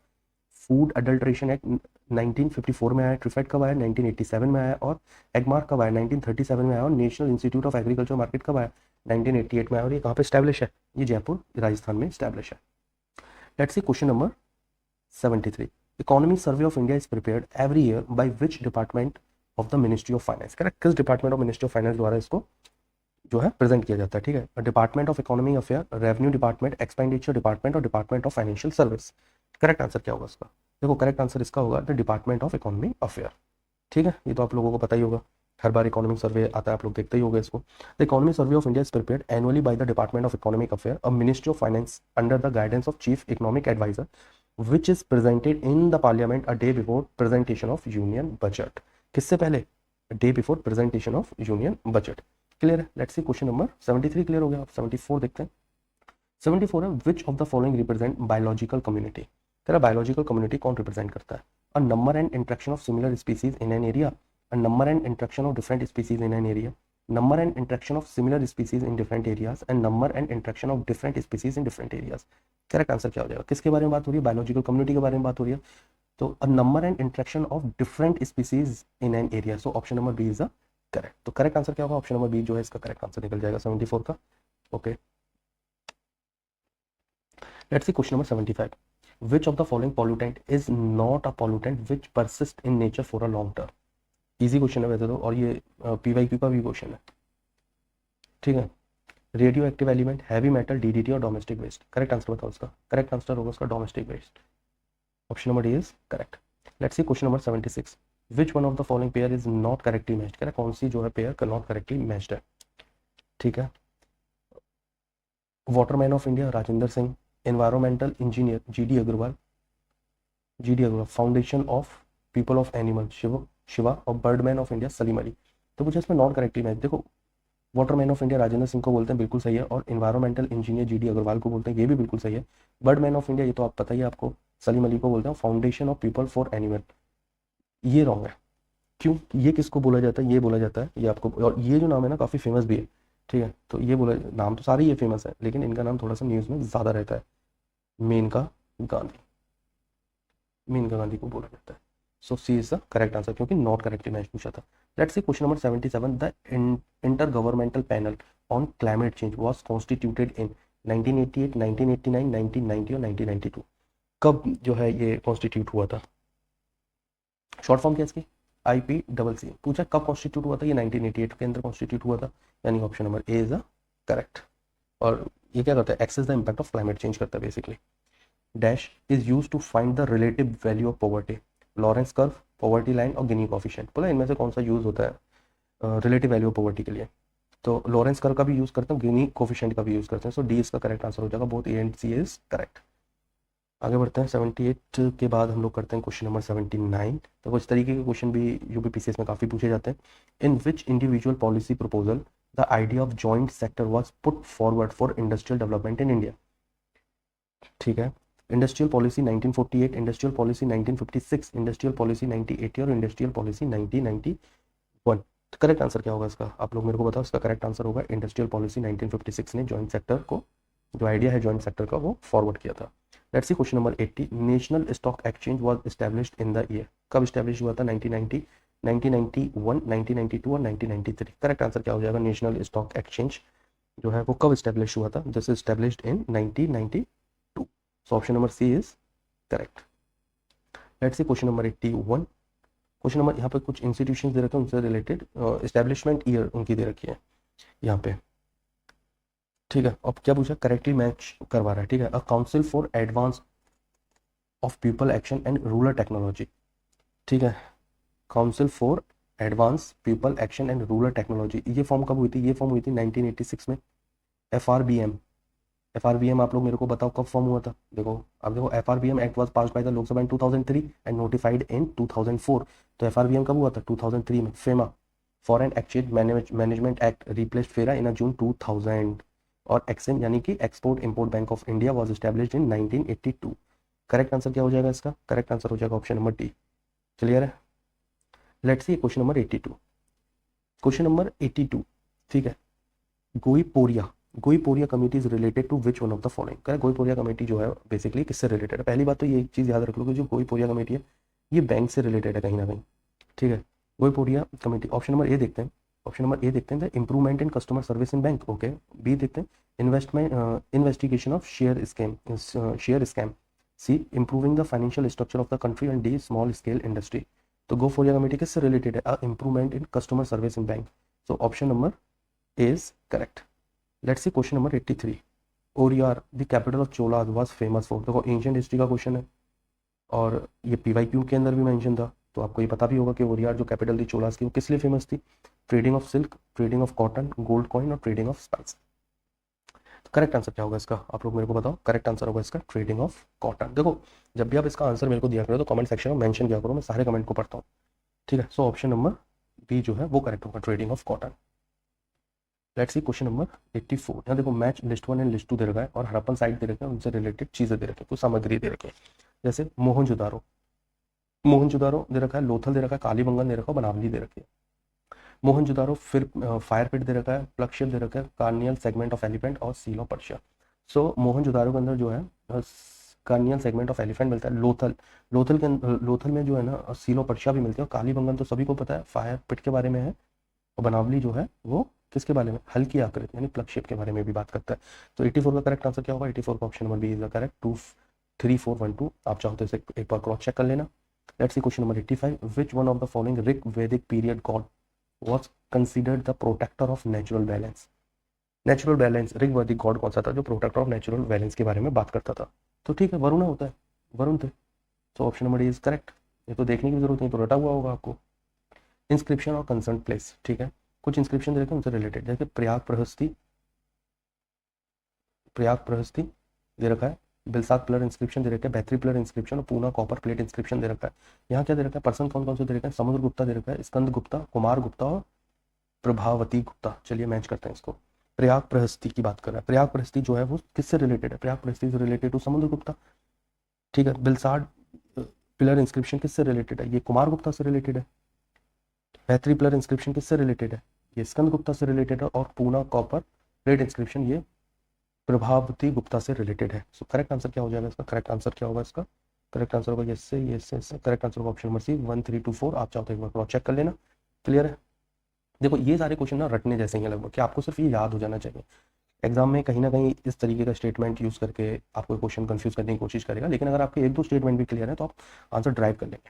food adulteration act 1954 में आया, ट्रिफेड कब आया? 1987 में आया, और एगमार्क कब आया? 1937 में आया, और national institute of agriculture market कब आया? 1988 में आया। और ये कहाँ पे स्टैब्लिश है? ये जयपुर राजस्थान में स्टैब्लिश है। Let's see question number 73। Economic survey of India is prepared every year by which department of the ministry of finance? Correct, किस department of ministry of finance द्वारा इसको जो है प्रेजेंट किया जाता है? ठीक है, department of economic affair, revenue department, expenditure department और department of financial service. Correct answer क्या होगा इसका? देखो करेक्ट आंसर इसका होगा the department of economic affair. ठीक है, ये तो आप लोगों को पता ही होगा, हर बार इकोनॉमिक सर्वे आता है, आप लोग देखते ही होंगे इसको। The economic survey of India is prepared annually by the department of economic affair, a ministry of finance under the guidance of chief economic adviser which is presented in the parliament a day before presentation of union budget. किससे पहले? Day before presentation of union budget. Clear है? Let's see question number 73 clear हो गया। आप 74 देखते हैं। 74 है, which of the following represent biological community. तेरा बायोलॉजिकल कम्युनिटी कौन रिप्रेजेंट करता है? अ number and interaction of similar species in an area, a number and interaction of different species in an area, number and interaction of similar species in different areas and number and interaction of different species in different areas। Correct answer क्या हो जाएगा? किसके बारे में बात हो रही है? बायोलॉजिकल कम्युनिटी के बारे में बात हो रही है। तो a number and interaction of different species in an area, so option number B is the correct. तो करेक्ट आंसर क्या होगा? ऑप्शन नंबर बी जो है इसका करेक्ट आंसर निकल जाएगा 74 का। Okay, let's see question number 75। Which of the following pollutant is not a pollutant which persist in nature for a long term. Easy question है वैसे तो, और ये पीवाईक्यू का भी क्वेश्चन है, ठीक है। Radioactive element, heavy metal, DDT और डोमेस्टिक वेस्ट। करेक्ट आंसर बताओ उसका। करेक्ट आंसर होगा उसका domestic waste. Option number D is correct. Let's see question number 76। Which one of the following pair is not correctly matched. Correct, कौन सी जो है पेयर नॉट करेक्टली मैच्ड है? ठीक है, waterman of India Rajendra Singh, environmental engineer GD Agarwal, foundation of people of animal Shiva और birdman of India Salim Ali. तो कुछ इसमें नॉट करेक्टली मैच। देखो, waterman of India Rajendra Singh को बोलते हैं, बिल्कुल सही है, और एनवायरमेंटल इंजीनियर जीडी अग्रवाल को बोलते हैं, ये भी बिल्कुल सही है। बर्डमैन ऑफ इंडिया ये तो आप पता ही है आपको, सलीम अली को बोलते हैं foundation of people for animal, ये रॉन्ग है। क्यों? ये किसको बोला जाता है? ये बोला जाता है, ये आपको, और ये जो नाम है ना काफ़ी फेमस भी है, ठीक है। तो ये बोला, नाम तो सारे ये फेमस है, लेकिन इनका नाम थोड़ा सा न्यूज़ में ज़्यादा रहता है। मेनका गांधी, मेनका गांधी को बोला जाता है। So C is the correct answer, क्योंकि नॉट करेक्टली मैच पूछा था। Let's see question number 77। The inter governmental panel on climate change was constituted इन 1988, 1989, 1990 और 1992। कब जो है ये कॉन्स्टिट्यूट हुआ था? शॉर्ट फॉर्म क्या इसकी? IPCC। पूछा कब कॉन्स्टिट्यूट हुआ था? ये 1988 के अंदर कॉन्स्टिट्यूट हुआ था, यानी option number A is the correct. और ये क्या करता है? Assess the impact of climate change करता है basically. Dash is use to find the relative value of poverty, Lorenz curve, poverty line और गिनी कोफिशिएंट। बोला इनमें से कौन सा यूज होता है रिलेटिव वैल्यू ऑफ पॉवर्टी के लिए? तो लॉरेंस कर्व का भी यूज करते हैं, गिनी कोफिशिएंट का भी यूज करते हैं। सो डी इसका करेक्ट आंसर हो जाएगा, both A and C is correct. आगे बढ़ते हैं। 78 के बाद हम लोग करते हैं क्वेश्चन नंबर 79। तो कुछ तरीके के क्वेश्चन भी यूपीपीसीएस में काफ़ी पूछे जाते हैं। In which individual policy proposal the idea of joint sector was put forward for industrial development in India. ठीक है, industrial policy 1948, industrial policy 1956, industrial policy 1980 और इंडस्ट्रियल पॉलिसी 1991। तो करेक्ट आंसर क्या होगा इसका? आप लोग मेरे को बताओ। इसका करेक्ट आंसर होगा इंडस्ट्रियल पॉलिसी 1956 ने जॉइंट सेक्टर को, जो आइडिया है जॉइंट सेक्टर का, वो फॉरवर्ड किया था। Let's see question number 80। National stock exchange was established in the year. कब एस्टैब्लिश हुआ था? 1990, 1991, 1992 और 1993। करेक्ट आंसर क्या हो जाएगा? नेशनल स्टॉक एक्सचेंज जो है वो कब एस्टैब्लिश हुआ था? This is established in 1992। So option number C is correct. Let's see question number 81। Question number, यहाँ पे कुछ इंस्टीट्यूशन दे रखे हैं, उनसे रिलेटेड एस्टैब्लिशमेंट ईयर उनकी दे रखी है यहाँ पे, ठीक है। अब क्या पूछा? करेक्टली मैच करवा रहा है, ठीक है। A council for advance of people action and rural technology, ठीक है। Council for advance people action and rural technology, ये फॉर्म कब हुई थी? ये फॉर्म हुई थी 1986 में। FRBM आप लोग मेरे को बताओ कब फॉर्म हुआ था? देखो, अब देखो, FRBM act was passed by the Lok Sabha in 2003 and notified in 2004। तो FRBM कब हुआ था? 2003 में। FEMA, foreign exchange management act, replaced फेरा इन जून 2000। और एक्सिम यानी कि export import bank of India was established in 1982। Correct answer क्या हो जाएगा इसका? करेक्ट आंसर हो जाएगा ऑप्शन नंबर डी। क्लियर है? Let's see question number 82। Question number 82, ठीक है। Goiporia committee is related to which one of the following. Correct, Goiporia committee जो है बेसिकली किससे रिलेटेड है? पहली बात तो ये एक चीज़ याद रख लो कि जो गोईपोरिया कमेटी है ये बैंक से रिलेटेड है कहीं ना कहीं, ठीक है। Goiporia committee, option number A देखते हैं। ऑप्शन नंबर ए देखते हैं, the improvement in customer service in bank. Okay, B देखते हैं, investigation of share scam. C, improving the financial structure of the country and D, small scale industry. तो गोईपोरिया कमेटी किससे रिलेटेड है? Improvement in customer service in bank. So option number A is correct. Let's see question number 83। ओरियार the capital of Cholas was famous for. देखो, एंशिएंट हिस्ट्री का क्वेश्चन है और ये पीवाईक्यू के अंदर भी मेंशन था, तो आपको ये पता भी होगा कि ओरियार जो कैपिटल थी चोलाज की, वो किस लिए फेमस थी? Trading of silk, trading of cotton, gold coin और ट्रेडिंग ऑफ स्पाइस। तो करेक्ट आंसर क्या होगा इसका, आप लोग मेरे को बताओ। करेक्ट आंसर होगा इसका ट्रेडिंग ऑफ कॉटन। देखो जब भी आप इसका आंसर मेरे को दिया करो तो कमेंट सेक्शन में मेंशन किया करो, मैं सारे कमेंट को पढ़ता हूँ, ठीक है। सो ऑप्शन नंबर बी जो है वो करेक्ट होगा, trading of cotton. Let's see question number 84। यहाँ देखो मैच लिस्ट 1 एंड लिस्ट 2 दे रखा है और हड़प्पन साइट दे रखे हैं, उनसे रिलेटेड चीज़ें दे रखी है, कुछ सामग्री दे रखी है। जैसे मोहनजोदारो, मोहनजोदारो दे रखा है, लोथल दे रखा है, कालीबंगन दे रखा है, बनावली दे रखी है। मोहनजोदारो, फिर फायर पिट दे रखा है, प्लग शिप दे रखा है, कार्नियल सेगमेंट ऑफ एलिफेंट और सील ऑफ पर्शिया। सो मोहनजोदारो के अंदर जो है कार्नियल सेगमेंट ऑफ एलिफेंट मिलता है। लोथल में जो है ना सील ऑफ पर्शिया भी मिलती है। और कालीबंगन तो सभी को पता है, फायर पिट के बारे में है। और बनावली जो है वो किसके बारे में, हल्की आकृति यानी प्लग शेप के बारे में भी बात करता है। तो 84 का करेक्ट आंसर क्या होगा, 84 का option number B is the correct. 2 3 4 1 2 आप चाहो तो इसे एक बार क्रॉस चेक कर लेना। Let's see question number 85। Which one of the following Rig Vedic period god was considered the protector of natural balance. Natural balance, Rig Vedic god कौन सा था जो प्रोटेक्टर ऑफ नेचुरल बैलेंस के बारे में बात करता था। तो ठीक है, वरुण होता है, वरुण थे। तो option number D is correct. ये तो देखने की जरूरत नहीं, तो रटा हुआ होगा आपको। इंस्क्रिप्शन और कंसर्न प्लेस, ठीक है, कुछ इंस्क्रिप्शन दे रखे हैं उनसे रिलेटेड, जैसे प्रयाग प्रहस्ती दे रखा है, बिलसात पिलर इंस्क्रिप्शन दे रखा है, बैतरी पिलर इंस्क्रिप्शन और पूना कॉपर प्लेट इंस्क्रिप्शन दे रखा है। यहाँ क्या दे रखा है, पर्सन कौन कौन से दे रखा है, समुद्र गुप्ता दे रखा है, स्कंद गुप्ता, कुमार गुप्ता और प्रभावती गुप्ता। चलिए मैच करते हैं इसको। प्रयाग प्रहस्ती की बात कर रहा है, प्रयाग प्रहस्ती जो है वो किससे रिलेटेड है, प्रयाग प्रहस्ती से रिलेटेड टू समुद्र गुप्ता, ठीक है। बिलसाट पिलर इंस्क्रिप्शन किससे रिलेटेड है, ये कुमार गुप्ता से रिलेटेड है। बैतरी पिलर इंस्क्रिप्शन किससे रिलेटेड है, ये स्कंद गुप्ता से रिलेटेड है। और पूना कॉपर प्लेट इंस्क्रिप्शन ये प्रभावती गुप्ता से रिलेटेड है। सो करेक्ट आंसर क्या हो जाएगा इसका, करेक्ट आंसर क्या होगा इसका, करेक्ट आंसर होगा ये से करेक्ट आंसर होगा ऑप्शन नंबर सी 1 3 2 4। आप चाहो तो एक बार क्रॉस चेक कर लेना। क्लियर है। देखो ये सारे क्वेश्चन ना रटने जैसे ही हैं लगभग, कि आपको सिर्फ ये याद हो जाना चाहिए। एग्जाम में कहीं ना कहीं इस तरीके का स्टेटमेंट यूज करके आपको क्वेश्चन कंफ्यूज करने की कोशिश करेगा, लेकिन अगर आपके एक दो स्टेटमेंट भी क्लियर है तो आप आंसर ड्राइव कर लेंगे,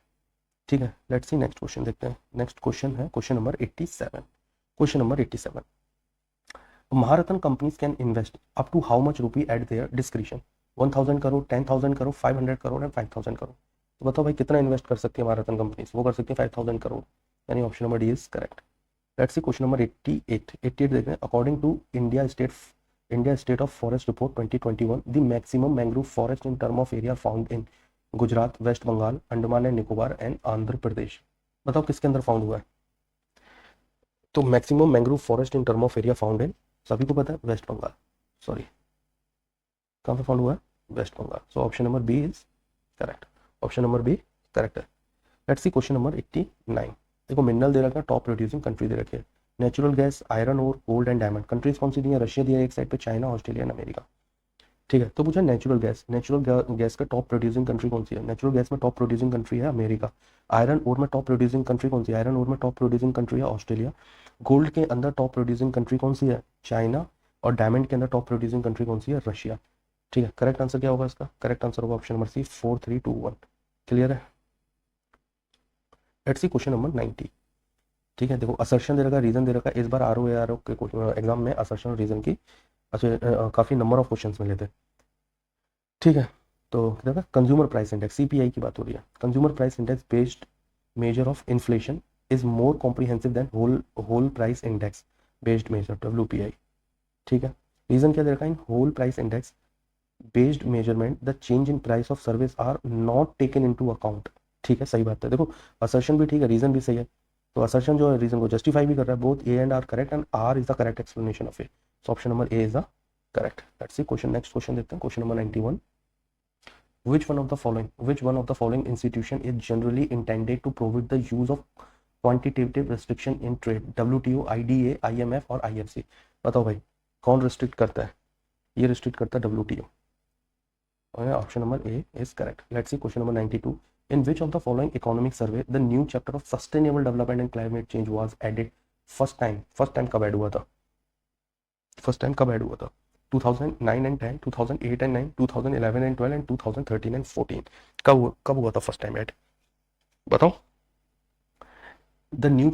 ठीक है। लेट्स सी नेक्स्ट क्वेश्चन देखते हैं। नेक्स्ट क्वेश्चन है question number 87। Question number 87। Maharatna companies can invest up to how much rupee at their discretion, 1000 crore, 10,000 crore, 500 crore and 5000 crore. तो बताओ भाई कितना इन्वेस्ट कर सकती है महारत्न कंपनीज, वो कर सकती है 5000 करोड़, यानी option number D is correct. Let's see question number 88 देखते हैं। According to India state of forest report 2021, the maximum mangrove forest in term of area found in Gujarat, West Bengal, Andaman and Nicobar and Andhra Pradesh. बताओ किसके अंदर फाउंड हुआ है। तो maximum mangrove forest in term of area found in, सभी को पता है, वेस्ट बंगाल, सॉरी कहाँ पे फाउंड हुआ है, West Bengal. So option number B is correct, option number B correct है। Let's see question number 89। देखो मिनरल दे रखा है, टॉप प्रोड्यूसिंग कंट्री दे रखी है, नेचुरल गैस, आयरन और गोल्ड एंड डायमंड। कंट्रीज कौन सी दी है, रशिया दिया है एक साइड पे, चाइना, ऑस्ट्रेलिया एंड अमेरिका, ठीक है। तो पूछा नेचुरल गैस का टॉप प्रोड्यूसिंग कंट्री कौन सी है, नेचुरल गैस में टॉप प्रोड्यूसिंग कंट्री है अमेरिका। आयरन ओर में टॉप प्रोड्यूसिंग कंट्री कौन सी है, आयरन ओर में टॉप प्रोड्यूसिंग कंट्री है ऑस्ट्रेलिया। गोल्ड के अंदर टॉप प्रोड्यूसिंग कंट्री कौन सी है, चाइना। और डायमंड के अंदर टॉप प्रोड्यूसिंग कंट्री कौन सी है, रशिया, ठीक है। करेक्ट आंसर क्या होगा इसका, करेक्ट आंसर होगा ऑप्शन नंबर सी 4 3 2 1। क्लियर है। लेट्स सी क्वेश्चन नंबर 90, ठीक है। देखो असर्शन दे रखा है, रीजन दे रखा है। इस बार आर के एग्जाम में असर्शन और रीजन की काफी नंबर ऑफ क्वेश्चंस मिले थे, ठीक है। तो क्या कंज्यूमर प्राइस इंडेक्स, सीपीआई की बात हो रही है। Consumer price index based measure of inflation is more comprehensive than whole price index based measure, WPI, ठीक है। रीजन क्या दे रखा है, in whole price index based measurement the change in price of service are not taken into account, ठीक है। सही बात है। देखो असर्शन भी ठीक है, रीजन भी सही है। तो असर्शन जो है रीजन को जस्टिफाई भी कर रहा है। Both A and R correct and R is the correct explanation of A. So option number A is the correct. Let's see question, next question देखते हैं। Question number 91। Which one of the following institution is generally intended to prohibit the use of quantitative restriction in trade? WTO, IDA, IMF और IFC। बताओ भाई कौन रिस्ट्रिक्ट करता है, ये रिस्ट्रिक्ट करता है WTO। Option number A is correct. Let's see question number 92। In which of the following economic survey the new chapter of sustainable development and climate change was added first time? कब ऐड हुआ था, फर्स्ट टाइम कब ऐड हुआ था, 2009 and 10, 2008 and 9, 2011 and 12 and 2013 and 14। कब हुआ था फर्स्ट टाइम ऐड, बताओ। A new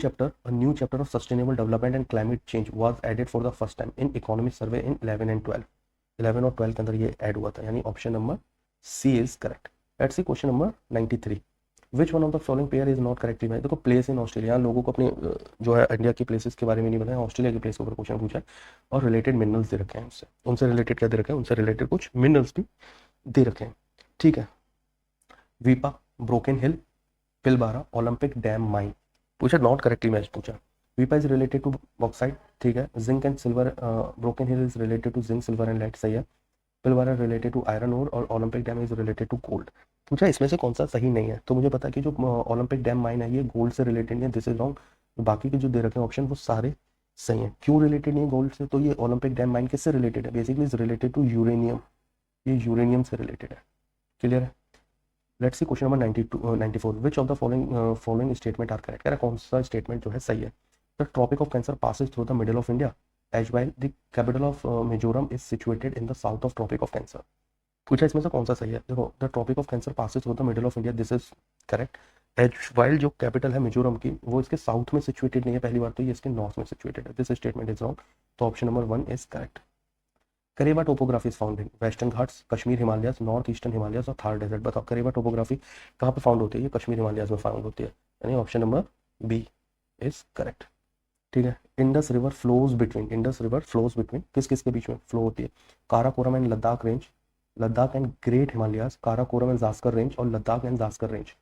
chapter of sustainable development and climate change was added for the first time in economic survey in 11 and 12। 11 और 12 के अंदर ये ऐड हुआ था, यानी option number C is correct. Let's see question number 93। Which one of the following pair is not correctly match. देखो प्लेस इन ऑस्ट्रेलिया, लोगों को अपने जो है इंडिया के प्लेसेस के बारे में नहीं बताया, ऑस्ट्रेलिया के प्लेस के ऊपर क्वेश्चन पूछा है और रिलेटेड मिनरल्स दे रखे हैं, उससे उनसे रिलेटेड क्या दे रखे हैं, उनसे रिलेटेड कुछ मिनरल्स भी दे रखे हैं। ठीक है, Weipa, Broken Hill, Pilbara, Olympic Dam mine पूछा, नॉट करेक्टली मैच पूछा। Weipa is related to bauxite, ठीक है। Zinc and silver, Broken Hill is related to zinc silver and lead, सही है। Pilbara related to iron ore और Olympic Dam is related to gold. पूछा इसमें से कौन सा सही नहीं है, तो मुझे पता है कि जो ओलंपिक डैम माइन है ये गोल्ड से रिलेटेड नहीं है, दिस इज रॉन्ग। बाकी के जो दे रखे हैं ऑप्शन वो सारे सही हैं। क्यों रिलेटेड नहीं है गोल्ड से, तो ये ओलंपिक डैम माइन किससे रिलेटेड है, basically is related to uranium, ये यूरेनियम से रिलेटेड है। क्लियर है। Let's see question number 94, which of the following statement are correct. कह रहा कौन सा स्टेटमेंट जो है सही है। The tropic of cancer passes through the middle of India as well the capital of Mizoram is situated in the south of tropic of cancer. पूछा इसमें से कौन सा सही है। देखो the tropic of cancer passes through the middle of India, this is correct. As while जो कैपिटल है मिजोरम की वो इसके साउथ में सिचुएटेड नहीं है, पहली बार तो ये इसके नॉर्थ में सिचुएटेड है, दिस स्टेटमेंट इज रॉन्ग, तो option number 1 is correct. Karewa topography is found in western Ghats, Kashmir Himalayas, north eastern Himalayas और थार डेजर्ट। बताओ करेबा टोपोग्राफी कहाँ पे फाउंड होती है, ये कश्मीर हिमालयस में फाउंड होती है, यानी option number B is correct. ठीक है। इंडस रिवर फ्लोज बिटवीन किस किस के बीच में फ्लो होती है, Karakoram and Ladakh range, Ladakh and great Himalayas, Karakoram and Zanskar range और लद्दाख एंड जास्कर रेंज,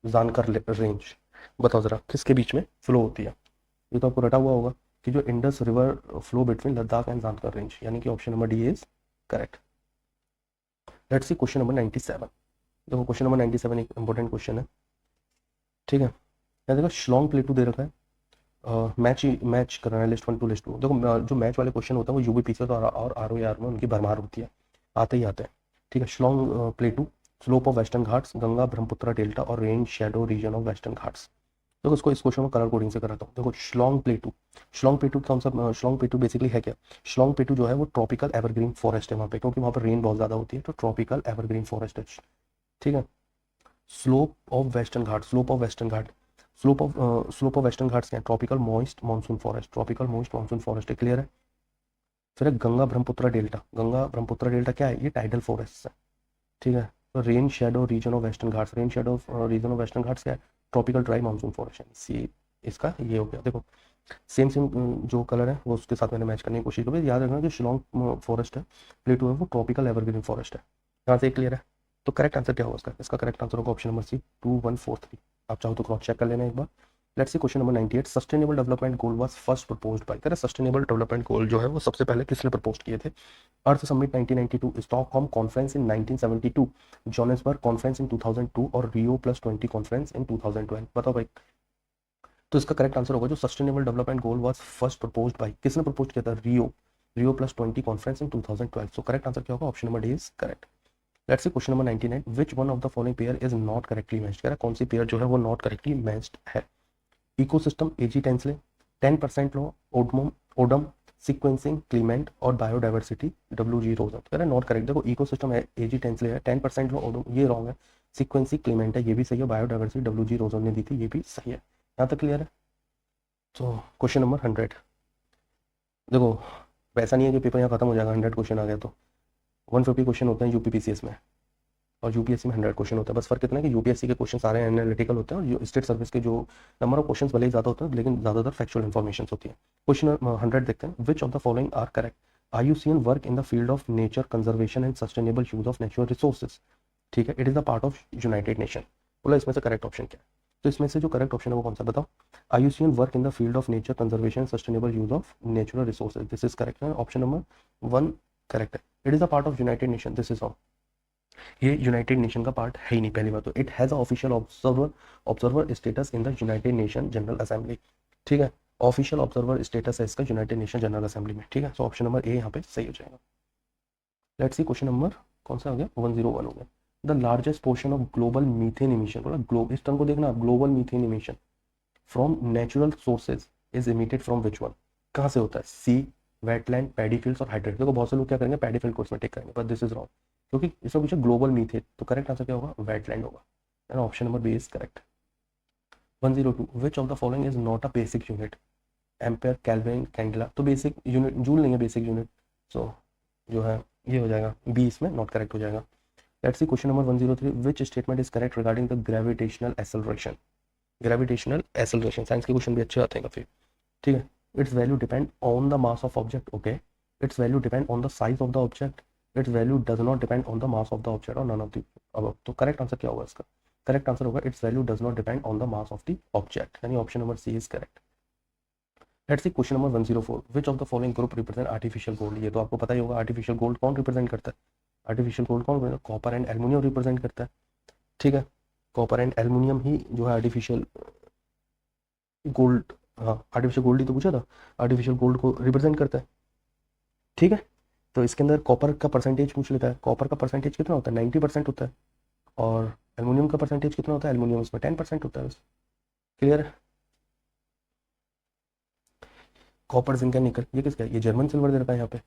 जानकर रेंज। बताओ जरा किसके बीच में फ्लो होती है। ये तो आपको रटा हुआ होगा कि जो Indus river flow between Ladakh and जानकर रेंज, यानी कि option number D is correct. Let's see question number 97। देखो क्वेश्चन नंबर 97 एक इंपॉर्टेंट क्वेश्चन है। ठीक है, यहाँ देखो शिलोंग प्लेटू दे रखा है, मैच करना है लिस्ट 1 टू लिस्ट 2। देखो जो मैच वाले क्वेश्चन होता है वो यूबीपीसी और आरओआर में उनकी भरमार होती है, आते ही आते हैं। ठीक है, Shillong plateau, slope of western Ghats, Ganga Brahmaputra delta और rain shadow region of western Ghats. देखो इसको इस क्वेश्चन में कलर कोडिंग से कराता हूँ। देखो शिलोंग प्लेटू कौन सा, शिलोंग प्लेटू बेसिकली है क्या, शिलोंग प्लेटू जो है वो ट्रॉपिकल एवरग्रीन फॉरेस्ट है वहाँ पे, क्योंकि वहाँ पर रेन बहुत ज़्यादा होती है, तो ट्रॉपिकल एवरग्रीन फॉरेस्ट है। ठीक है। Slope of western Ghat, slope of western Ghats क्या है, ट्रॉपिकल मॉइस्ट मानसून फॉरेस्ट है। क्लियर है। फिर गंगा ब्रह्मपुत्र डेल्टा क्या है, ये टाइडल फॉरेस्ट है। ठीक है। तो rain shadow region of western Ghats क्या है, ट्रॉपिकल ड्राई मानसून फॉरेस्ट है। सी इसका ये हो गया। देखो सेम जो कलर है वो उसके साथ मैंने मैच करने की कोशिश करी। याद रखना कि शिलोंग फॉरेस्ट है, प्लेटू है, वो ट्रॉपिकल एवरग्रीन फॉरेस्ट है। यहाँ से क्लियर है। तो करेक्ट आंसर क्या होगा इसका करेक्ट आंसर होगा ऑप्शन नंबर सी 2143। आप चाहो तो क्रॉस चेक कर लेना एक बार। Let's see question number 98, sustainable development goal was first proposed by. तेरा सस्टेनेबल डेवलपमेंट गोल जो है वो सबसे पहले किसने प्रपोज किए थे। Earth summit 1992, Stockholm conference in 1972, Johannesburg conference in 2002 और रियो +20 कॉन्फ्रेंस इन 2012। बताओ भाई। तो इसका करेक्ट आंसर होगा जो sustainable development goal was first proposed by, किसने प्रपोज किया था, Rio +20 conference in 2012। So correct answer क्या होगा, option number D is correct. Let's see question number 99, which one of the following pair is not correctly matched. कह रहा कौन सी पेयर जो है वो नॉट करेक्टली मैच्ड है। Ecosystem A G Tansley, 10% law, Odum, sequencing, Clement और बायोडाइवर्सिटी WG रोजन। कह रहा है नॉट करेक्ट। देखो इकोसिस्टम है, एजी टेंसले है, 10% लॉ, ओडम ये रॉन्ग है, सीक्वेंसिंग क्लीमेंट है ये भी सही है, बायोडाइवर्सिटी WG रोजन ने दी थी ये भी सही है। यहाँ तक क्लियर है। तो क्वेश्चन नंबर 100। देखो वैसा नहीं है कि पेपर यहाँ खत्म हो जाएगा 100 क्वेश्चन आ गया तो, 150 क्वेश्चन होते हैं यूपीपीसीएस में और यूपीएससी में 100 क्वेश्चन होता है। बस फर्क इतना है कि यूपीएससी के क्वेश्चन सारे एनालिटिकल होते हैं और स्टेट सर्विस के जो नंबर ऑफ क्वेश्चन भले ही ज़्यादा होते हैं लेकिन ज़्यादातर फैक्चुअल इन्फॉर्मेशन होती है। क्वेश्चन 100 देखते हैं। Which of the following are correct. IUCN work in the field of nature conservation and sustainable use of natural resources. ठीक है, it is the part of United Nation. बोला इसमें से करेक्ट ऑप्शन क्या है, तो इसमें से जो करेक्ट ऑप्शन है वो कौन सा बताओ। IUCN work in the field of nature conservation and sustainable use of natural resources, this is correct है, ऑप्शन नंबर 1 करेक्ट है। It is the part of United nation, this is wrong, ये यूनाइटेड नेशन का पार्ट है ही नहीं पहली बात तो। It has official observer status in the United nation general assembly. ठीक है, ऑफिशियल ऑब्जर्वर स्टेटस है इसका यूनाइटेड नेशन जनरल असेंबली में। ठीक है, सो ऑप्शन नंबर ए यहाँ पे सही हो जाएगा। लेट्स सी क्वेश्चन नंबर कौन सा हो गया, 101 हो गया। The largest portion of global methane emission, बोला इस टर्म को देखना, global methane emission from natural sources is emitted from which one, कहाँ से होता है, सी, वेटलैंड, पैडी फील्ड्स और हाइड्रेट। देखो बहुत से लोग क्या करेंगे पैडी फील्ड को इसमें टिक करेंगे, बट दिस इज रॉन्ग, क्योंकि इसमें पूछा ग्लोबल मीथेन, तो करेक्ट आंसर क्या होगा, वेटलैंड होगा, and option number B is correct. 102, which of the following is not a basic unit, ampere, kelvin, candela. तो बेसिक यूनिट जूल नहीं है बेसिक यूनिट, सो जो है ये हो जाएगा बी, इसमें नॉट करेक्ट हो जाएगा। Let's see question number 103, which statement is correct regarding the gravitational acceleration. Gravitational acceleration, science के क्वेश्चन भी अच्छे आते हैं काफी, ठीक है। It's value depend on the mass of object, okay. It's value depend on the size of the object, it's value does not depend on the mass of the object और नन ऑफ द अबव। तो करेक्ट आंसर क्या होगा इसका? करेक्ट आंसर होगा it's value does not depend on the mass of the object, यानी option number C is correct. Let's see question number 104, which of the following group represent artificial gold. ये तो आपको पता ही होगा, आर्टिफिशियल गोल्ड कौन रिप्रेजेंट करता है? आर्टिफिशियल गोल्ड कौन? कॉपर एंड एल्युमिनियम रिप्रेजेंट करता है, ठीक है। कॉपर एंड एल्युमिनियम ही जो है आर्टिफिशियल गोल्ड, हाँ आर्टिफिशियल गोल्ड ही तो पूछा था, आर्टिफिशियल गोल्ड को रिप्रेजेंट करता है, ठीक है। तो इसके अंदर कॉपर का परसेंटेज पूछ लेता है, कॉपर का परसेंटेज कितना होता है? 90% होता है। और एल्युमिनियम का परसेंटेज कितना होता है? एल्युमिनियम इसमें 10% होता है बस। क्लियर है? कॉपर, जिंक एंड निकल, ये किसका है? ये जर्मन सिल्वर दे रखा है यहाँ पे।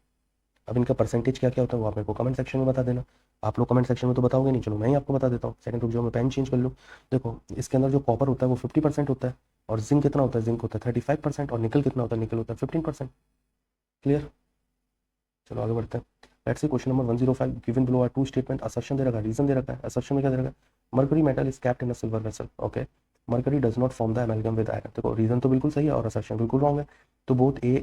अब इनका परसेंटेज क्या क्या होता है वो आप मेरे को कमेंट सेक्शन में बता देना। आप लोग कमेंट सेक्शन में तो बताओगे नहीं, चलो मैं ही आपको बता देता हूँ। सेकंड रुक जाओ, मैं पेन चेंज कर लूँ। देखो इसके अंदर जो कॉपर होता है वो 50% होता है, और जिंक कितना होता है? जिंक होता है 35%, और निकल कितना होता है? निकल होता है 15%। क्लियर? चलो आगे बढ़ते हैं। Let's see question number 105, given below are two statement, assertion दे रखा है, रीजन दे रखा है। असर्शन में क्या दे रखा है? Mercury metal is capped in a silver vessel, okay. Mercury does not form the amalgam with iron. देखो रीजन तो बिल्कुल सही है और असर्शन बिल्कुल रॉन्ग है। तो both A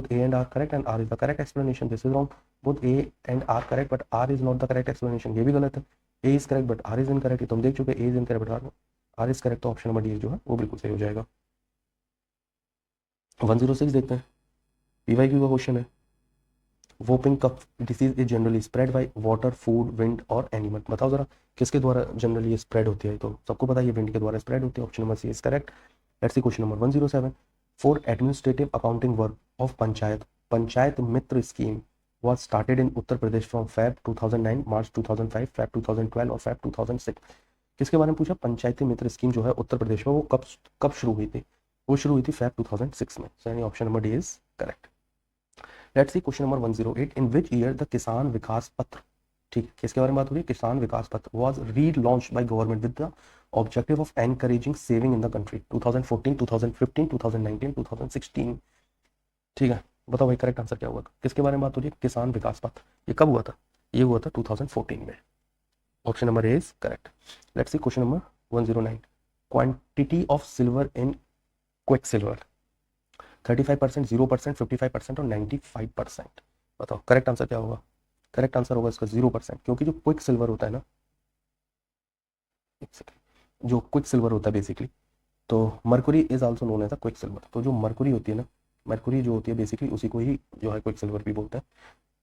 and R correct and R is the correct explanation. This is wrong. Both A and R correct but R is not the correct explanation, ये भी गलत है। A is correct but R is incorrect, तुम देख चुके, A is incorrect but R is correct. तो ऑप्शन नंबर डी जो है वो बिल्कुल सही हो जाएगा। 106 देखते हैं, पीवाईक्यू का क्वेश्चन है। Whooping cough disease is generally spread by water, food, wind और एनिमल। बताओ जरा किसके द्वारा जनरली ये स्प्रेड होती है? तो सबको पता है ये विंड के द्वारा स्प्रेड होती है, option number C is correct. Let's see question number 107, for administrative accounting work of panchayat, Panchayat Mitra scheme was started in Uttar Pradesh from Feb 2009, March 2005, Feb 2012 और Feb 2006। किसके बारे में पूछा? पंचायती मित्र स्कीम जो है उत्तर प्रदेश में वो कब शुरू हुई थी? वो शुरू हुई थी Feb 2006 में, यानी option number D is correct. Let's see question number 108, in which year the किसान विकास पत्र, ठीक किसके बारे में बात हो रही है? किसान विकास पत्र was relaunched by government with the objective of encouraging saving in the country. 2014, 2015, 2019, 2016, ठीक है। बताओ भाई करेक्ट आंसर क्या होगा? किसके बारे में बात हो रही है? किसान विकास पत्र। ये कब हुआ था? ये हुआ था 2014 में, option number A is correct. Let's see question number 109, quantity of silver in quick silver, 35%, 0%, 55% और 95%। बताओ करेक्ट आंसर क्या होगा? करेक्ट आंसर होगा इसका 0%, क्योंकि जो क्विक सिल्वर होता है ना, एक सेकेंड, जो क्विक सिल्वर होता है बेसिकली, तो mercury is also known as a quick silver. तो जो मरकुरी होती है ना, मरकुरी जो होती है बेसिकली उसी को ही जो है क्विक सिल्वर भी बोलते हैं।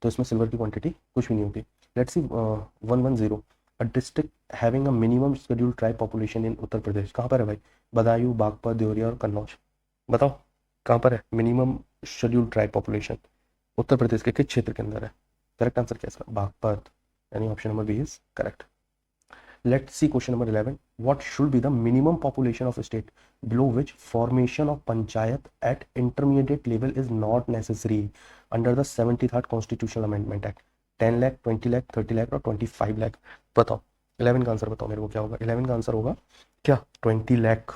तो इसमें सिल्वर की क्वांटिटी कुछ भी नहीं होती। Let's see 110, a district having a minimum scheduled tribe population in Uttar Pradesh, कहाँ पर है भाई? बदायूं, बागपत, देवरिया और कन्नौज। बताओ कहाँ पर है minimum scheduled tribe population? Uttar Pradesh के किस क्षेत्र के अंदर है? करेक्ट आंसर क्या है इसका? बागपत, यानी option number B is correct. Let's see question number 11. What should be the minimum population of a state below which formation of panchayat at intermediate level is not necessary under the 73rd Constitutional Amendment Act? 10 lakh, 20 lakh, 30 lakh और 25 lakh। बताओ 11 का आंसर बताओ मेरे को क्या होगा? 11 का आंसर होगा क्या? 20 lakh।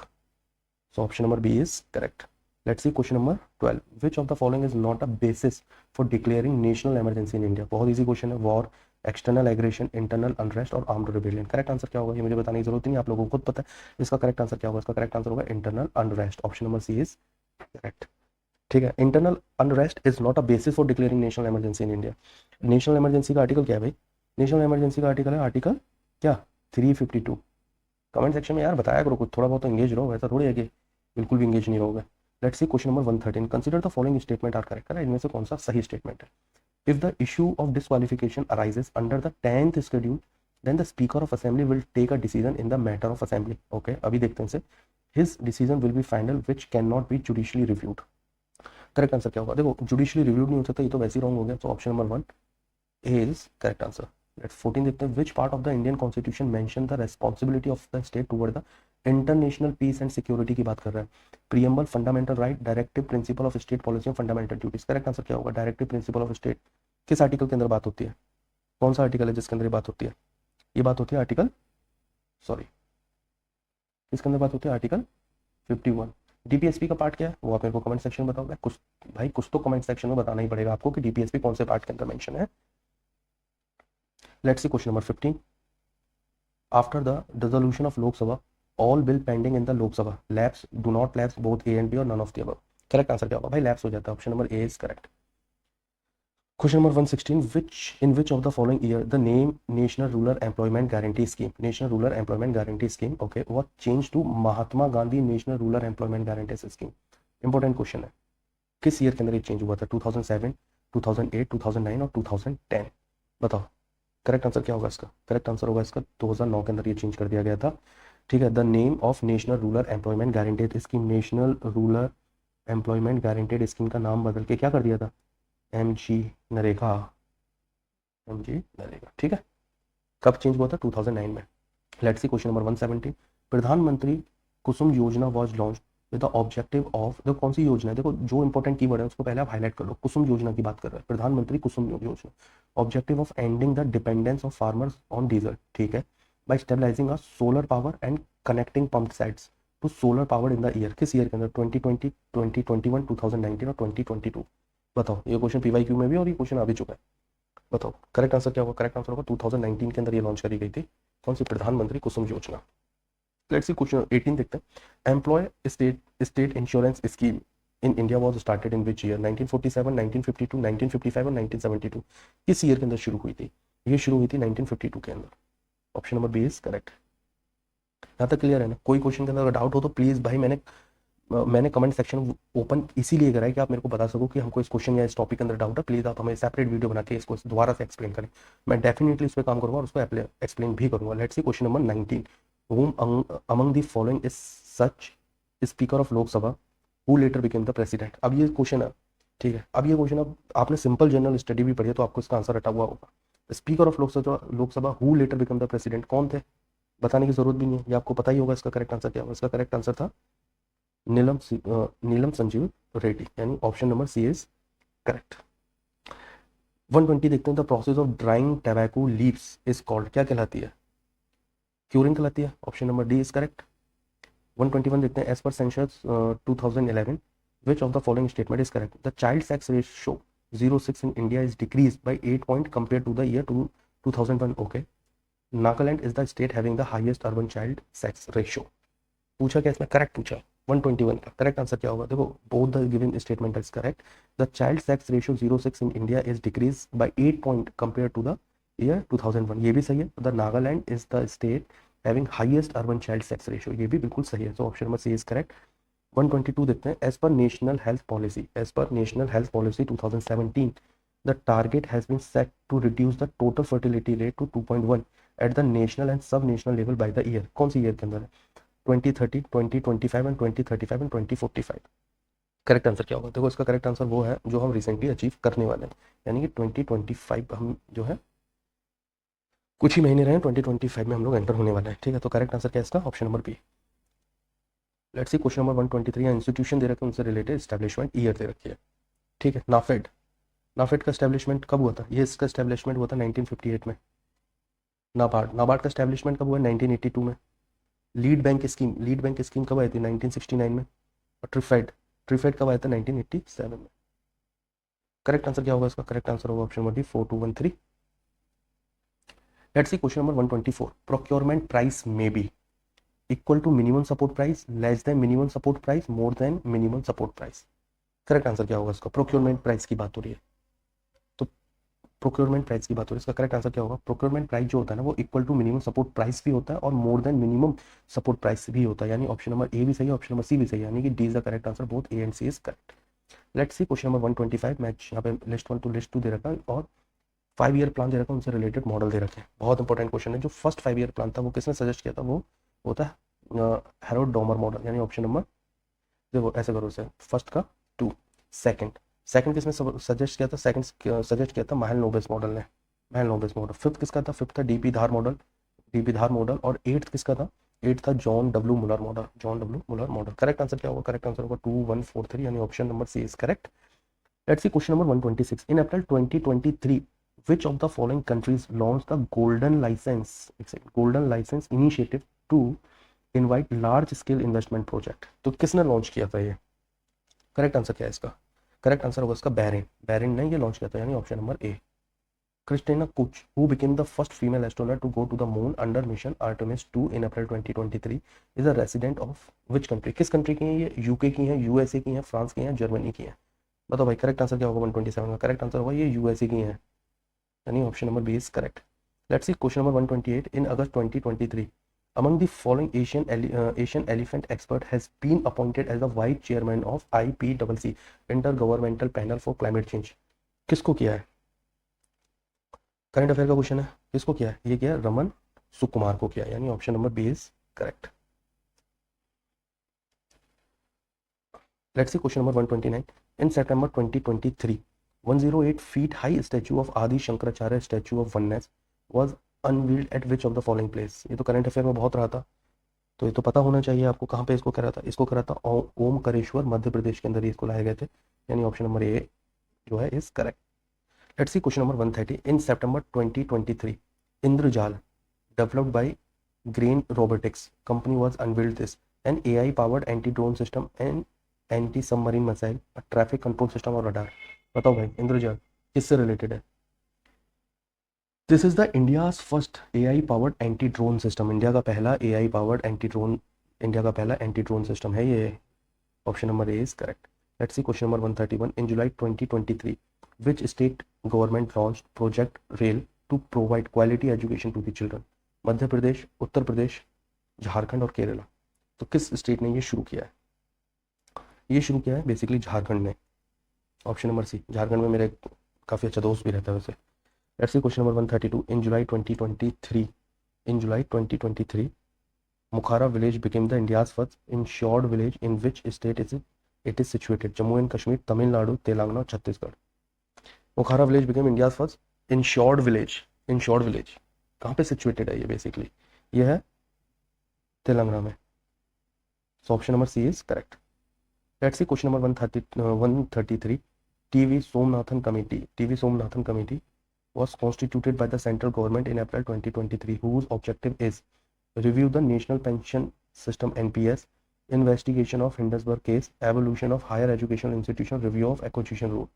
So option number B is correct. Let's see question number 12. Which of the following is not a basis for declaring national emergency in India? बहुत easy question है। War, external aggression, internal unrest और आर्म्ड रिबेलियन। करेक्ट आंसर क्या होगा? ये मुझे बताने की जरूरत नहीं है, आप लोगों को खुद पता है इसका करेक्ट आंसर क्या होगा। इसका करेक्ट आंसर होगा internal unrest, option number C is correct. ठीक है, internal unrest is not a basis for declaring national emergency in India. National emergency का आर्टिकल क्या है भाई? नेशनल इमरजेंसी का आर्टिकल है आर्टिकल क्या? 352। कमेंट सेक्शन में यार बताया करो, कुछ थोड़ा बहुत एंगेज रहो, ऐसा थोड़ी है कि बिल्कुल भी एंगेज नहीं रहोगे। Let's see question number 113, consider the following statement are correct. इनमें से कौन सा सही स्टेटमेंट है? If the issue of disqualification arises under the 10th schedule, then the Speaker of Assembly will take a decision in the matter of Assembly. Okay, अभी देखते हैं इसे। His decision will be final, which cannot be judicially reviewed. Correct answer क्या होगा? देखो जुडिशली रिव्यूड नहीं हो सकता, ये तो वैसे ही रॉन्ग हो गया। तो option number 1 A is correct answer. Let's 14 देखते हैं। Which part of the Indian constitution mention the responsibility of the state toward the international peace and security की बात कर रहा है। Preamble, fundamental right, directive principle of state policy और फंडामेंटल ड्यूटीज। करेक्ट आंसर क्या होगा? डायरेक्टिव प्रिंसिपल ऑफ स्टेट किस आर्टिकल के अंदर बात होती है? कौन सा आर्टिकल है जिसके अंदर ये बात होती है? ये बात होती है आर्टिकल, सॉरी किसके अंदर बात होती है? आर्टिकल 51। डीपीएसपी का पार्ट क्या है वो आप मेरे को कमेंट सेक्शन में बताओगे। कुछ कुछ तो कमेंट सेक्शन में बताना ही पड़ेगा आपको कि डीपीएसपी कौन से पार्ट के अंदर मेंशन है। Let's see question number 15. After the dissolution of Lok Sabha, all bill pending in the Lok Sabha lapse, do not lapse both A and B or none of the above. Correct answer क्या होगा भाई? लैप्स हो जाता है. Option number A is correct. Question number 116. Which of the following year the name national rural employment guarantee scheme, national rural employment guarantee scheme, okay, was change to Mahatma Gandhi national rural employment guarantee scheme? Important question है. किस ईयर के अंदर ये चेंज हुआ था? 2007, 2008, 2009 और 2010? बताओ करेक्ट आंसर क्या होगा इसका? करेक्ट आंसर होगा इसका 2009 के अंदर ये चेंज कर दिया गया था. ठीक है. The name of national rural employment guaranteed scheme, national rural employment guaranteed scheme का नाम बदल के क्या कर दिया था? MG नरेगा. MG नरेगा. ठीक है. कब चेंज हुआ था? 2009 में. Let's see question number 117. प्रधानमंत्री कुसुम योजना was launch with the objective of, देखो कौन सी योजना है, देखो जो इंपॉर्टेंट कीवर्ड है उसको पहले आप हाईलाइट कर लो. कुसुम योजना की बात कर रहे हैं, प्रधानमंत्री कुसुम योजना. Objective of ending the dependence of farmers on diesel. ठीक है. By stabilising a solar power and connecting pump sets to solar power in the year. किस ईयर के अंदर? 2020, 2021, 2019 और 2022? बताओ. ये क्वेश्चन PYQ में भी और ये क्वेश्चन आ भी चुका है. बताओ करेक्ट आंसर क्या होगा? करेक्ट आंसर होगा 2019 के अंदर ये लॉन्च करी गई थी. कौन सी? प्रधानमंत्री कुसुम योजना. लेट्स सी क्वेश्चन 18 देखते हैं. Employ state insurance scheme in India was started in which year? 1947, 1952, 1955 और 1972? किस ईयर के अंदर शुरू हुई थी? ये शुरू हुई थी 1952 के अंदर. Option number B is correct. यहाँ तक क्लियर है ना? कोई क्वेश्चन के अंदर अगर डाउट हो तो प्लीज भाई, मैंने कमेंट सेक्शन ओपन इसीलिए करा है कि आप मेरे को बता सको कि हमको इस क्वेश्चन या इस टॉपिक के अंदर डाउट है. प्लीज आप हमें सेपरेट वीडियो बना के इसको दोबारा से एक्सप्लेन करें. मैं डेफिनेटली इस पर काम करूंगा और उसको एक्सप्लेन भी करूंगा. Let's see question number 19. whom among the following is such speaker of Lok Sabha who letter became the president? अब ये क्वेश्चन है. ठीक है. अब ये क्वेश्चन, अब आपने सिंपल जनरल स्टडी भी पढ़ी है तो आपको इसका आंसर रटा हुआ होगा. Speaker of Lok Sabha who letter become the president कौन थे? बताने की जरूरत भी नहीं है, ये आपको पता ही होगा. इसका करेक्ट आंसर क्या होगा? इसका करेक्ट आंसर था नीलम संजीव रेड्डी, यानी option number C is correct. 120 देखते हैं. The process of drying tobacco leaves is called, क्या कहलाती है? क्यूरिंग कहलाती है. Option number D is correct. 121 देखते हैं. As per census 2011 which of the following statement is correct? The child sex ratio 06 in India is decrease by 8 point compare to the year 2001. Okay. Nagaland is the state having the highest urban child sex ratio. पूछा क्या इसमें? करेक्ट पूछा 121 का. करेक्ट आंसर क्या होगा? देखो both the given statement is correct. The child sex ratio 06 in India is decrease by 8 point compare to the year 2001. ये भी सही है. The Nagaland is the state having highest urban child sex ratio, ये भी बिल्कुल सही है. तो option number C is correct. 122 देखते हैं. As per national health policy, as per national health policy 2017 the target has been set to reduce the total fertility rate to 2.1 at the national and sub national level by the year. कौन सी ईयर के अंदर है? 2030, 2025 एंड 2035 एंड 2045? करेक्ट आंसर क्या होगा? देखो इसका करेक्ट आंसर वो है जो हम रिसेंटली अचीव करने वाले हैं, यानी कि 2025 हम जो है कुछ ही महीने रहे, 2025 में हम लोग एंटर होने वाले हैं. ठीक है. तो करेक्ट आंसर क्या है इसका? Option number B. Let's see question number 123. Institution दे रखे, उनसे रिलेटेड एस्टैब्लिशमेंट ईयर दे रखी है. ठीक है. नाफेड, नाफेड का एस्टैब्लिशमेंट कब हुआ था? ये इसका एस्टैब्लिशमेंट हुआ था 1958 में. नाबार्ड, नाबार्ड का एस्टैब्लिशमेंट कब हुआ? 1982 में. Lead bank scheme, lead bank scheme कब आई थी? 1969 में. और ट्रिफेड, ट्रिफेड कब आया था? 1987 में. करेक्ट आंसर क्या होगा इसका? करेक्ट आंसर होगा option number D 4213. Let's see question number 124. Procurement price may be equal to minimum support price, less than minimum support price, more than minimum support price. Correct answer क्या होगा इसका? प्रोक्योरमेंट प्राइस की बात हो रही है, तो प्रोक्योरमेंट प्राइस की बात हो रही है. इसका करेक्ट आंसर क्या होगा? प्रोक्योरमेंट प्राइस जो होता है ना वो equal to minimum support price भी होता है और more than minimum support price भी होता है, यानी ऑप्शन नंबर ए भी सही है, ऑप्शन नंबर सी भी सही है, यानी कि D is the correct answer. Both A and C is correct. Let's see question number 125. मैं यहाँ पे लिस्ट 1 टू लिस्ट 2 दे रखा है और 5 ईयर प्लान दे रखा है, उनसे रिलेटेड मॉडल दे रखे हैं. बहुत इंपॉर्टेंट क्वेश्चन है. जो फर्स्ट 5 ईयर प्लान था वो किसने सजेस्ट किया था? वो होता है हैरोल्ड डॉमर मॉडल, यानी ऑप्शन नंबर, देखो ऐसे करो से, फर्स्ट का 2, सेकंड किसने सजेस्ट किया था? सेकंड सजेस्ट किया था महल नोबेस मॉडल ने, महल नोबेस मॉडल. फिफ्थ किसका था? फिफ्थ था DP Dhar model, DP Dhar model. और एट्थ किसका था? एट्थ था John W Muller model, John W Muller model. Correct answer क्या होगा? करेक्ट आंसर होगा 2143, यानी option number C is correct. Let's see question number 126. In April 2023 which of the following countries launched the golden license initiative to invite large scale investment project? तो किसने लॉन्च किया था ये? करेक्ट आंसर क्या है इसका? करेक्ट आंसर होगा इसका बहरीन, बहरीन ने ये लॉन्च किया था, यानी option number A. Christina Koch, who became the first female astronaut to go to the moon under mission Artemis 2 in April 2023, is a resident of which country? किस कंट्री की है ये? यूके की है, यूएसए की है, फ्रांस की है, जर्मनी की है? बताओ भाई, करेक्ट आंसर क्या होगा 127 का? करेक्ट आंसर होगा ये यूएसए की है, यानी option number B is correct. Let's see question number 128. In August 2023, among the following Asian elephant expert has been appointed as the vice chairman of IPCC, Intergovernmental Panel for Climate Change. किसको किया है? करंट अफेयर का क्वेश्चन है. किसको किया है? ये किया रमन सुकुमार को किया, यानी option number B is correct. Let's see question number 129. In September 2023, 108 feet high statue of Adi Shankaracharya statue of oneness was unveiled at which of the following place? ये तो करंट अफेयर में बहुत रहा था, तो ये तो पता होना चाहिए आपको. कहाँ पे इसको करा था? इसको करा था ओमकारेश्वर, मध्य प्रदेश के अंदर इसको लाए गए थे, यानी ऑप्शन नंबर ए जो है is correct. Let's see question number 130. In September 2023, इंद्रजाल developed by Grain Robotics company was unveiled this, an AI powered anti drone system and anti submarine missile, a traffic control system और radar. बताओ भाई, इंद्रजाल किससे रिलेटेड है? This is the India's first AI powered anti drone system. India का पहला AI powered anti drone, India का पहला एंटी ड्रोन सिस्टम है ये. Option number A is correct. Let's see question number 131. In July 2023, which state government launched Project Rail to provide quality education to the children? Madhya Pradesh, Uttar Pradesh, Jharkhand और केरला. तो किस स्टेट ने ये शुरू किया है? ये शुरू किया है बेसिकली झारखंड ने, ऑप्शन नंबर सी. झारखंड में मेरे काफ़ी अच्छा दोस्त भी रहता है वैसे. Let's see question number 132. In July 2023, Mukhara village became the India's first insured village in which state it is situated? Jammu and Kashmir, Tamil Nadu, Telangana और Chhattisgarh. Mukhara village became India's first insured village कहाँ पे सिचुएटेड है ये? बेसिकली ये है तेलंगाना में, so option number C is correct. Let's see question number 133. TV Somanathan committee was constituted by the central government in April 2023, whose objective is review the national pension system NPS, investigation of Hindenburg case, evolution of higher educational institution, review of acquisition rule.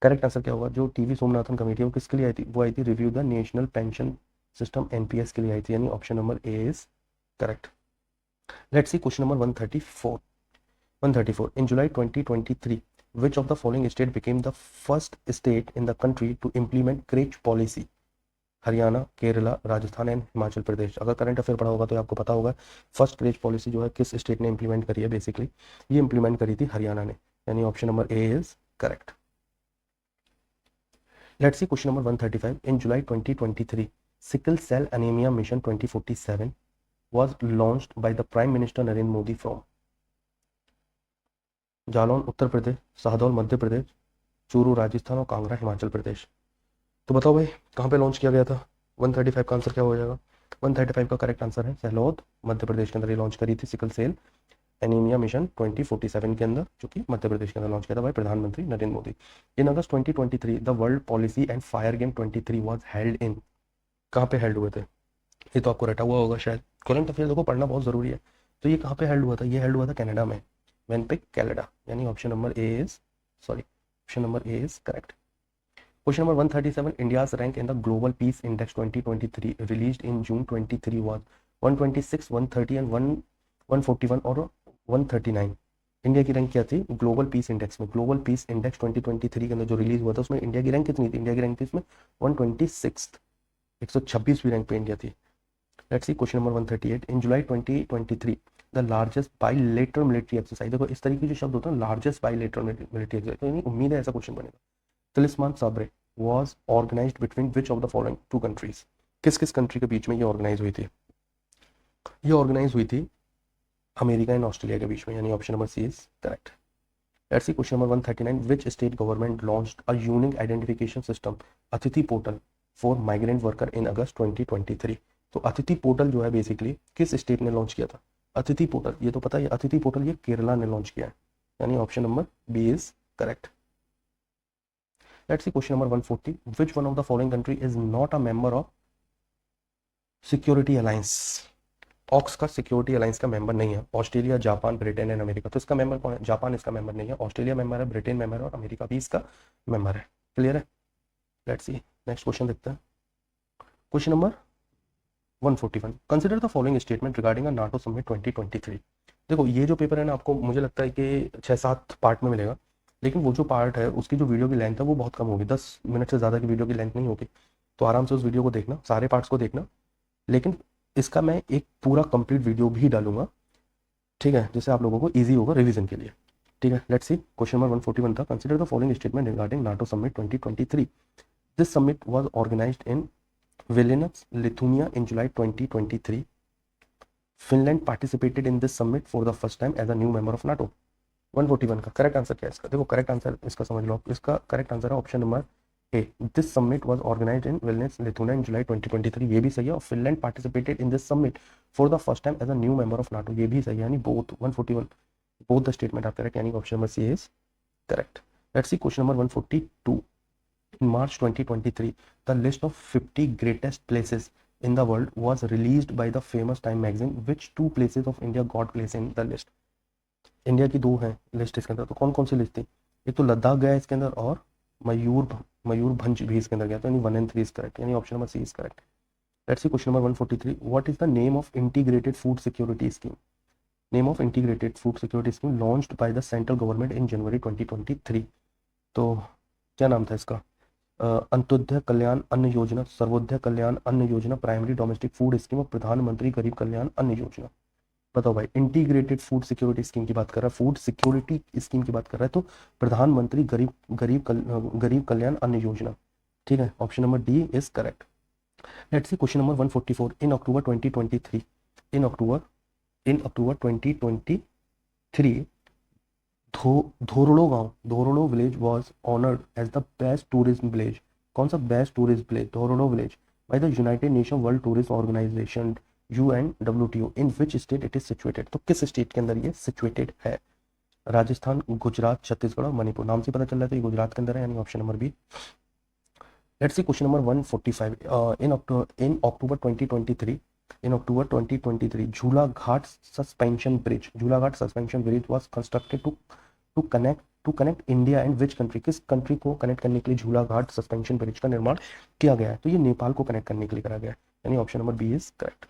Correct answer क्या होगा? जो टीवी सोमनाथन कमेटी है वो किसके लिए आई थी? वो आई थी review the national pension system NPS के लिए आई थी, यानी option number A is correct. Let's see question number 134. In July 2023, which of the following state became the first state in the country to implement creche policy? Haryana, Kerala, Rajasthan and Himachal Pradesh. अगर करंट अफेयर पढ़ा होगा तो आपको पता होगा फर्स्ट क्रेच पॉलिसी जो है किस स्टेट ने इंप्लीमेंट करी है. बेसिकली ये इंप्लीमेंट करी थी हरियाणा ने, यानी option number A is correct. Let's see question number 135. In July 2023, sickle cell anaemia mission 2047 was launched by the Prime Minister Narendra Modi from Jalaun Uttar Pradesh, Shahdol Madhya Pradesh, Churu Rajasthan और कांगड़ा हिमाचल प्रदेश. तो बताओ भाई कहाँ पे लॉन्च किया गया था? 135 का आंसर क्या हो जाएगा? 135 का करेक्ट आंसर है सहलौद, मध्य प्रदेश के अंदर ये लॉन्च करी थी सिकल सेल एनीमिया मिशन 2047 के अंदर, जो कि मध्य प्रदेश के अंदर लॉन्च किया था भाई प्रधानमंत्री नरेंद्र मोदी. इन August 2023, the world policy and fire game 23 was held in. कहाँ पे हेल्ड हुए थे? ये तो आपको रटा हुआ होगा शायद. करंट अफेयर देखो पढ़ना बहुत जरूरी है. तो ये कहाँ पे हेल्ड हुआ था? ये हेल्ड हुआ था कनाडा में, वेनपिक कैलेडा, यानी option number A is correct. Question number 137. India's rank in the global peace index 2023 released in June 23 was 126, 130 and 141 और 139. इंडिया की रैंक क्या थी ग्लोबल पीस इंडेक्स में? ग्लोबल पीस इंडेक्स 2023 के अंदर जो रिलीज हुआ था उसमें इंडिया की रैंक कितनी थी? इंडिया की रैंक थी इसमें 126, 126वीं रैंक पे इंडिया थी. Let's see question number 138. In July 2023, the largest bilateral military exercise. देखो इस तरीके के शब्द होते हैं लार्जेस्ट बाइलेटरल मिलिट्री एक्सरसाइज, तो उम्मीद है ऐसा क्वेश्चन बनेगा. Talisman Sabre was organised between which of the following two countries? किस किस कंट्री के बीच में ये ऑर्गेनाइज हुई थी? ये ऑर्गेनाइज हुई थी अमेरिका एंड ऑस्ट्रेलिया के बीच में, यानी option number C is correct. Let's see question number 139. Which state government launched a unique identification system Atithi portal for migrant worker in August 2023? तो अतिथि पोर्टल जो है बेसिकली किस स्टेट ने लॉन्च किया था? अतिथि पोर्टल ये तो पता है, अतिथि पोर्टल ये केरला ने लॉन्च किया है, यानी option number B is correct. Let's see question number 140. Which one of the following country is not a member of security alliance? AUKUS का सिक्योरिटी अलायंस का मेंबर नहीं है. Australia, Japan, Britain and America. तो इसका मेंबर कौन है? जापान इसका मेंबर नहीं है, ऑस्ट्रेलिया मेंबर है, ब्रिटेन मेंबर है और अमेरिका भी इसका मेंबर है. क्लियर है? लेट्स सी नेक्स्ट क्वेश्चन देखते हैं। Question number 141, consider the following statement regarding a NATO summit 2023। देखो ये जो पेपर है ना, आपको मुझे लगता है कि 6-7 पार्ट में मिलेगा, लेकिन वो जो पार्ट है उसकी जो वीडियो की लेंथ है वो बहुत कम होगी, 10 मिनट से ज़्यादा की वीडियो की लेंथ नहीं होगी। तो आराम से उस वीडियो को देखना, सारे पार्ट्स को देखना, लेकिन इसका मैं एक पूरा कंप्लीट वीडियो भी डालूंगा, ठीक है, जिससे आप लोगों को ईजी होगा रिवीजन के लिए। ठीक है, लेट्स सी। क्वेश्चन नंबर 141 था, consider the following statement regarding NATO summit 2023। This summit was organized in Vilnius, Lithuania in July 2023. Finland participated in this summit for the first time as a new member of NATO. 141 का करेक्ट आंसर क्या है इसका? देखो करेक्ट आंसर इसका समझ लो, इसका करेक्ट आंसर है option number A, this summit was organized in Vilnius, Lithuania in July 2023। ये भी सही है। और Finland participated in this summit for the first time as a new member of NATO, ये भी सही है। यानी both 141 both the statement are correct, यानी option number C is correct. Let's see question number 142। In March 2023, the list of 50 greatest places in the world was released by the famous Time magazine. Which two places of India got place in the list? India की दो हैं लिस्ट इसके अंदर, तो कौन कौन सी लिस्ट थी? एक तो लद्दाख गया इसके अंदर, और मयूरभंज भी इसके अंदर गया, तो यानी 1 and 3 इज करेक्ट, यानी option number C is correct. Let's see question number 143। What is the name of integrated food security scheme? Name of integrated food security scheme launched by the central government in January 2023। तो क्या नाम था इसका? अंत्योदय कल्याण अन्न योजना, सर्वोदय कल्याण अन्न योजना, प्राइमरी डोमेस्टिक फूड स्कीम और प्रधानमंत्री गरीब कल्याण अन्न योजना। बताओ भाई, इंटीग्रेटेड फूड सिक्योरिटी स्कीम की बात कर रहा है, फूड सिक्योरिटी स्कीम की बात कर रहा है, तो प्रधानमंत्री गरीब कल्याण अन्न योजना। ठीक है, option number D is correct. Let's see question number 144। In October 2023 in October 2023 Dhordo village was honoured as the best tourism village. कौन सा best tourist village? Dhordo village by the United Nation World Tourist Organisation UNWTO। In which state it is situated? तो किस स्टेट के अंदर ये सिचुएटेड है? राजस्थान, गुजरात, छत्तीसगढ़ और मणिपुर। नाम से पता चल रहा है तो ये गुजरात के अंदर है, यानी option number B. Let's see question number 145। In October 2023 Jhula Ghat suspension bridge was constructed to connect India and which country? किस कंट्री को कनेक्ट करने के लिए झूला घाट सस्पेंशन ब्रिज का निर्माण किया गया है? तो ये नेपाल को कनेक्ट करने के लिए करा गया है, यानी option number B is correct.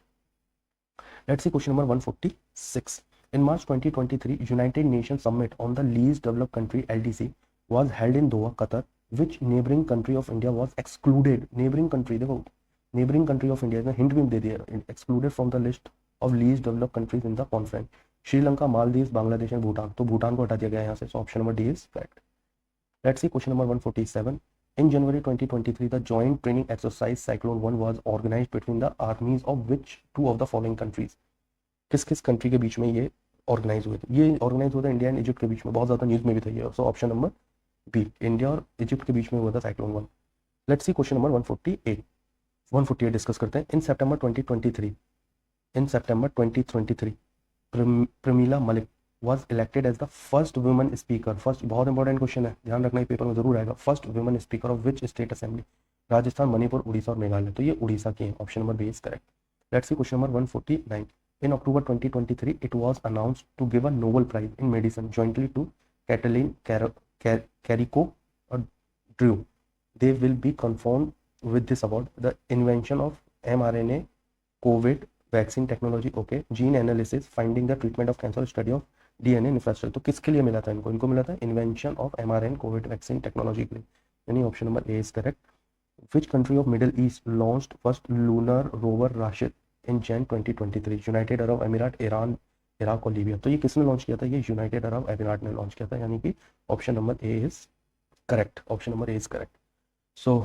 Let's see question number 146। In March 2023 United Nation summit on the least developed country LDC was held in Doha, Qatar. Which neighbouring country of India was excluded? Neighbouring country, देखो neighbouring country of India, hint भी दे दिया, excluded from the list of least developed countries in the conference. Sri Lanka, Maldives, Bangladesh and Bhutan. तो भूटान को हटा दिया गया यहाँ से, so option number D is correct. Let's see question number 147। In January 2023 the joint training exercise cyclone 1 was organised between the armies of which two of the following countries? किस किस कंट्री के बीच में ये ऑर्गेनाइज हुए थे? ये ऑर्गेनाइज हुआ था इंडिया एंड इजिप्ट के बीच में, बहुत ज्यादा न्यूज में भी था ये, so option number B, India और इजिप्ट के बीच में हुआ था cyclone 1। Let's see question number 148 discuss करते हैं। In September 2023 Pramila Malik was elected as the first women speaker। First बहुत इंपॉर्टेंट क्वेश्चन है, ध्यान रखना, ये पेपर में जरूर आएगा। First women speaker of which state assembly? Rajasthan, Manipur, Orissa और मेघालय। तो ये उड़ीसा की है, option number B is correct. Let's see question number 149। In October 2023 it was announced to give a Nobel prize in medicine jointly to Katalin Kariko और Drew. They will be confirmed with this award the invention of mRNA COVID vaccine technology, okay, gene analysis, finding the treatment of cancer, study of DNA infrastructure। तो किसके लिए मिला था इनको मिला था invention of mRNA COVID vaccine technology के लिए, यानी option number A is correct. Which country of middle east launched first lunar rover Rashid in Jain 2023? United Arab अमीरात, ईरान, इराक और लीबिया। तो ये किसने लॉन्च किया था? ये यूनाइटेड अरब अमीरात ने लॉन्च किया था, यानी कि option number A is correct, option number A is correct. So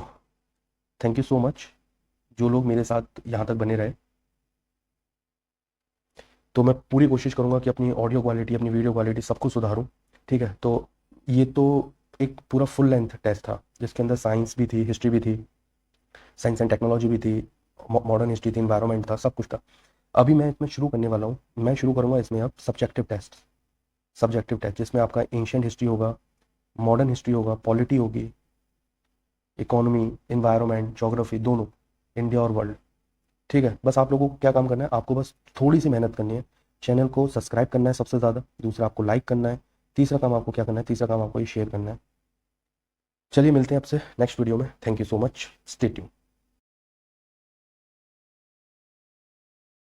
thank you so much जो लोग मेरे साथ यहाँ तक बने रहे। तो मैं पूरी कोशिश करूँगा कि अपनी ऑडियो क्वालिटी, अपनी वीडियो क्वालिटी सब कुछ सुधारूँ, ठीक है। तो ये तो एक पूरा फुल लेंथ टेस्ट था जिसके अंदर साइंस भी थी, हिस्ट्री भी थी, साइंस एंड टेक्नोलॉजी भी थी, मॉडर्न हिस्ट्री थी, इन्वायरमेंट था, सब कुछ था। अभी मैं इसमें शुरू करने वाला हूँ, मैं शुरू करूँगा इसमें अब सब्जेक्टिव टेस्ट जिसमें आपका एंशिएंट हिस्ट्री होगा, मॉडर्न हिस्ट्री होगा, पॉलिटी होगी, इकोनॉमी, इन्वायरमेंट, ज्योग्राफी, दोनों, इंडिया और वर्ल्ड, ठीक है। बस आप लोगों को क्या काम करना है, आपको बस थोड़ी सी मेहनत करनी है, चैनल को सब्सक्राइब करना है सबसे ज़्यादा, दूसरा आपको लाइक करना है, तीसरा काम आपको क्या करना है, तीसरा काम आपको ये शेयर करना है। चलिए मिलते हैं आपसे नेक्स्ट वीडियो में। Thank you so much, stay tune.